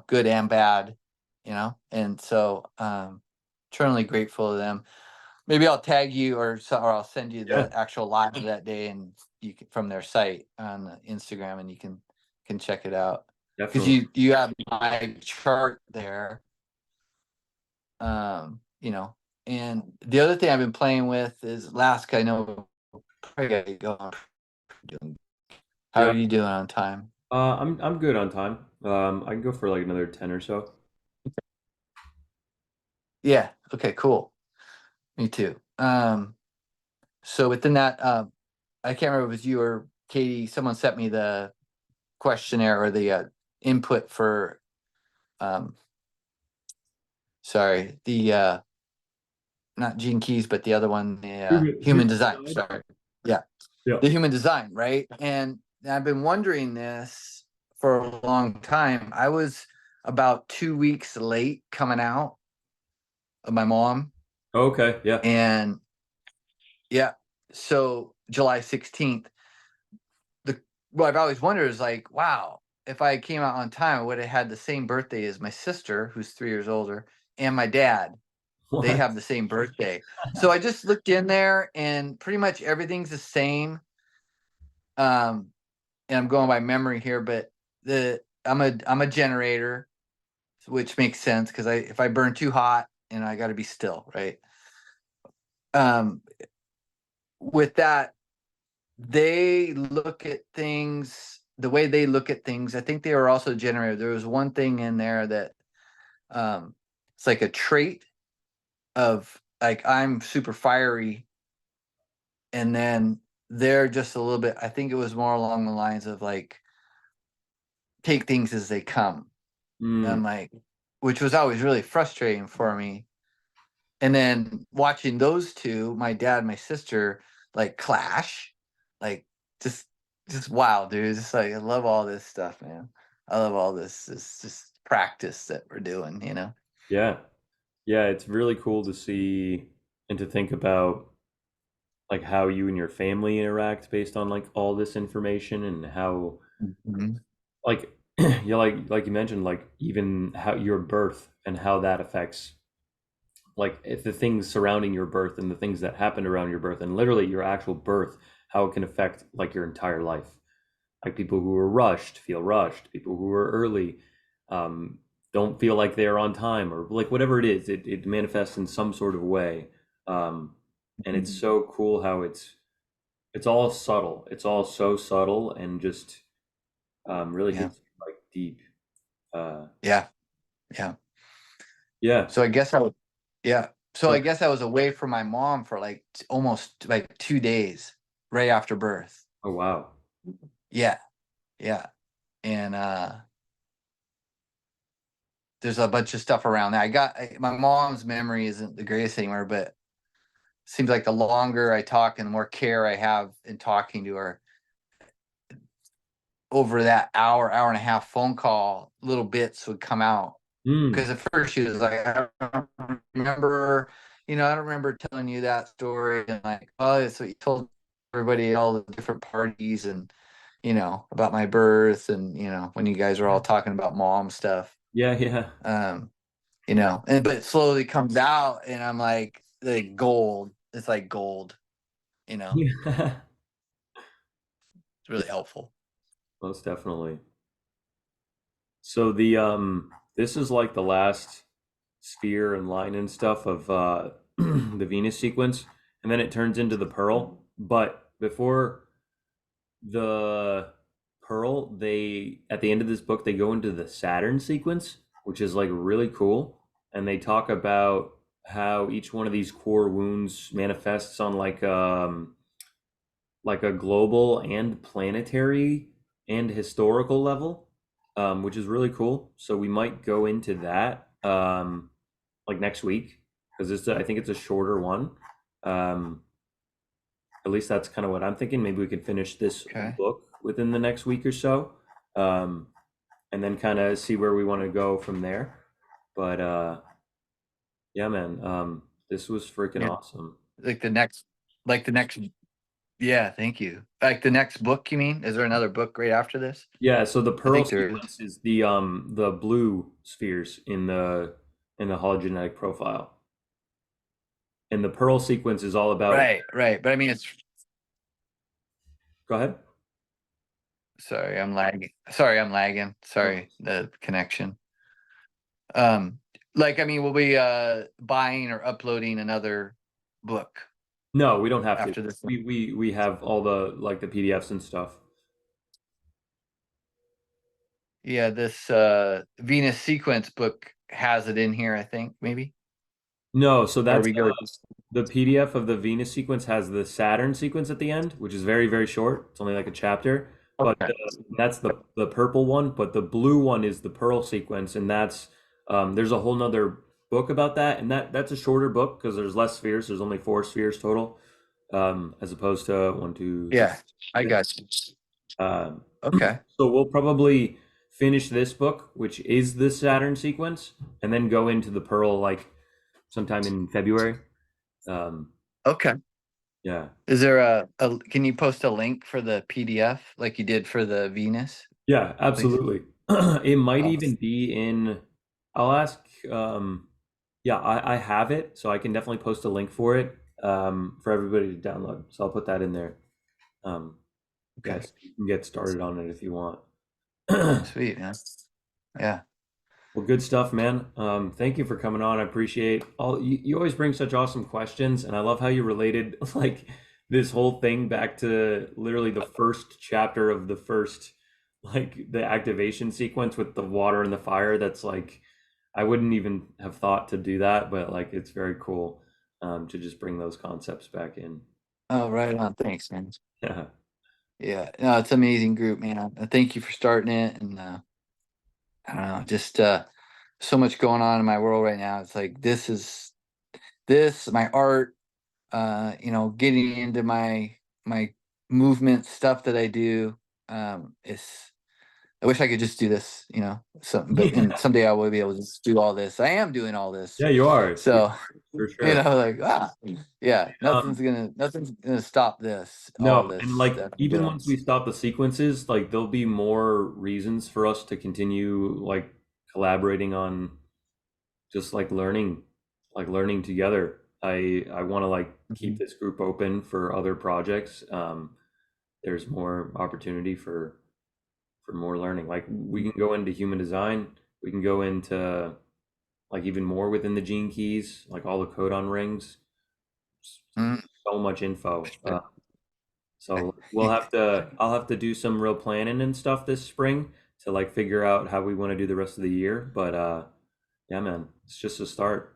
good and bad, and so eternally grateful to them. Maybe I'll tag you or I'll send you Yeah. the actual live of that day and you can from their site on Instagram and you can check it out. Because Definitely. you have my chart there. You know, and the other thing I've been playing with is Lask. I know probably gotta go on. How Yeah. are you doing on time? I'm good on time. I can go for like another 10 or so. Yeah, okay, cool. Me too. So within that, I can't remember if it was you or Katie, someone sent me the questionnaire or the input for um sorry, the not Gene Keys, but the other one, the human Human design. design. Sorry. Yeah. Yeah. The human design, right? And I've been wondering this for a long time. I was about 2 weeks late coming out of my mom. Okay. Yeah. And yeah, so July 16th. The What I've always wondered is like, wow, if I came out on time, I would have had the same birthday as my sister, who's 3 years older, and my dad. They What? have the same birthday. So I just looked in there and pretty much everything's the same. Um, and I'm going by memory here, but I'm a generator, which makes sense because if I burn too hot and I got to be still, right? Um, with that, they look at things the way they look at things. I think they were also a generator. There was one thing in there that it's like a trait of like I'm super fiery, and then they're just a little bit. I think it was more along the lines of like take things as they come. And Mm. I'm like, which was always really frustrating for me. And then watching those two, my dad and my sister, like clash, like just just wow, dude. Just like I love all this stuff, man. I love all this just practice that we're doing. Yeah. Yeah. It's really cool to see and to think about like how you and your family interact based on like all this information and how Mhm. like yeah, like you mentioned, like even how your birth and how that affects like if the things surrounding your birth and the things that happened around your birth and literally your actual birth, how it can affect like your entire life. Like people who are rushed feel rushed, people who are early, um, don't feel like they're on time, or like whatever it is, it manifests in some sort of way. And it's so cool how it's all subtle. It's all so subtle and just really Yeah. hits you, like deep. Yeah. Yeah. Yeah. So I guess I would, yeah. So So- I guess I was away from my mom for like almost like 2 days right after birth. Oh wow. Yeah. Yeah. And there's a bunch of stuff around that. My mom's memory isn't the greatest anymore, but it seems like the longer I talk and the more care I have in talking to her, over that hour and a half phone call, little bits would come out. Mm. Because at first she was like, I don't remember, I don't remember telling you that story. And like, oh, that's what you told everybody at all the different parties and, about my birth and, when you guys were all talking about mom stuff. Yeah, yeah. But it slowly comes out and I'm like gold. It's like gold, Yeah. it's really helpful. Most definitely. So this is like the last sphere and line and stuff of the Venus sequence, and then it turns into the Pearl. But before the Pearl, they at the end of this book they go into the Saturn sequence, which is like really cool, and they talk about how each one of these core wounds manifests on like a global and planetary and historical level, which is really cool. So we might go into that like next week because I think it's a shorter one. Um, at least that's kind of what I'm thinking. Maybe we could finish this Okay. book within the next week or so, and then kind of see where we want to go from there. But yeah, man, this was freaking Yeah. awesome. Like the next, yeah, thank you. Like the next book, you mean? Is there another book right after this? Yeah, so the Pearl think there is. sequence is the blue spheres in the hologenetic profile. And the Pearl sequence is all about Right. But I mean, Go ahead. sorry, I'm lagging. Sorry, the connection. Like, I mean, we'll be buying or uploading another book No, we don't have after to. this one. We have all the like the PDFs and stuff. Yeah, this Venus sequence book has it in here, I think, maybe. No, so Or that's we go. the PDF of the Venus sequence has the Saturn sequence at the end, which is very, very short. It's only like a chapter. But Okay. that's the purple one. But the blue one is the Pearl sequence, and that's there's a whole nother book about that, and that's a shorter book because there's less spheres. There's only 4 spheres total, as opposed to 1, 2. Yeah, I got you. Um, Okay. so we'll probably finish this book, which is the Saturn sequence, and then go into the Pearl like sometime in February. Okay. Yeah. Is there can you post a link for the PDF like you did for the Venus? Yeah, absolutely. It might Oh. even be in, I'll ask, yeah, I have it, so I can definitely post a link for it for everybody to download. So I'll put that in there. Okay. Yes, you can get started on it if you want. Sweet, man. Yeah. Well, good stuff, man. Thank you for coming on. I appreciate all you always bring such awesome questions, and I love how you related like this whole thing back to literally the first chapter of the first like the activation sequence with the water and the fire. That's like I wouldn't even have thought to do that, but like it's very cool to just bring those concepts back in. Oh, right on. Thanks, man. Yeah. Yeah. No, it's an amazing group, man. Thank you for starting it. And I don't know, just so much going on in my world right now. It's like my art, getting into my movement stuff that I do. It's I wish I could just do this, something, but Yeah. and someday I will be able to just do all this. I am doing all this. Yeah, you are. So, For sure. yeah, nothing's gonna stop this. All No, this and like that I'm even doing. once we stop the sequences, like there'll be more reasons for us to continue like collaborating on just like learning together. I want to like keep this group open for other projects. There's more opportunity for more learning. Like we can go into human design we can go into like even more within the gene keys, like all the codon rings. Mm. So much info. Sure. So I'll have to do some real planning and stuff this spring to like figure out how we want to do the rest of the year. But yeah, man, it's just a start.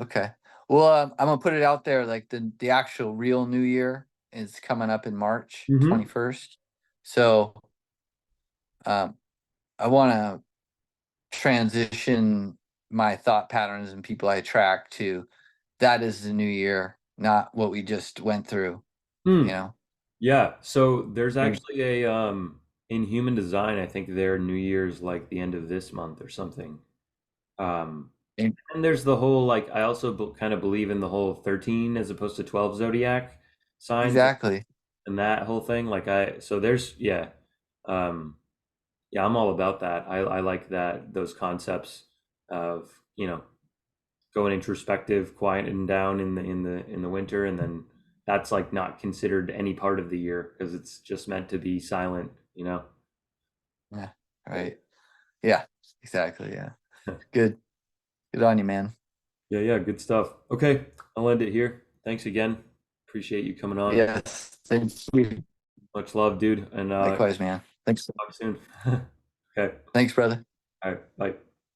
Okay. Well, I'm gonna put it out there. Like the actual real New Year is coming up in March Mhm. 21st. So, I want to transition my thought patterns and people I track to that is the new year, not what we just went through. Hmm. You know. Yeah, so there's There's- actually a in human design, I think their New Year's like the end of this month or something. Um In- and there's the whole like I also kind of believe in the whole 13 as opposed to 12 zodiac signs Exactly. and that whole thing. Like I so there's Um yeah, I'm all about that. I like that those concepts of, you know, going introspective, quieting down in the winter, and then that's like not considered any part of the year because it's just meant to be silent, you know. Yeah. Right. Yeah. Exactly. Yeah. Good. Good on you, man. Yeah, good stuff. Okay, I'll end it here. Thanks again. Appreciate you coming on. Yes. Thank you. Much love, dude, and Likewise, man. Thanks. talk soon. Okay, Thanks, brother. all right, bye.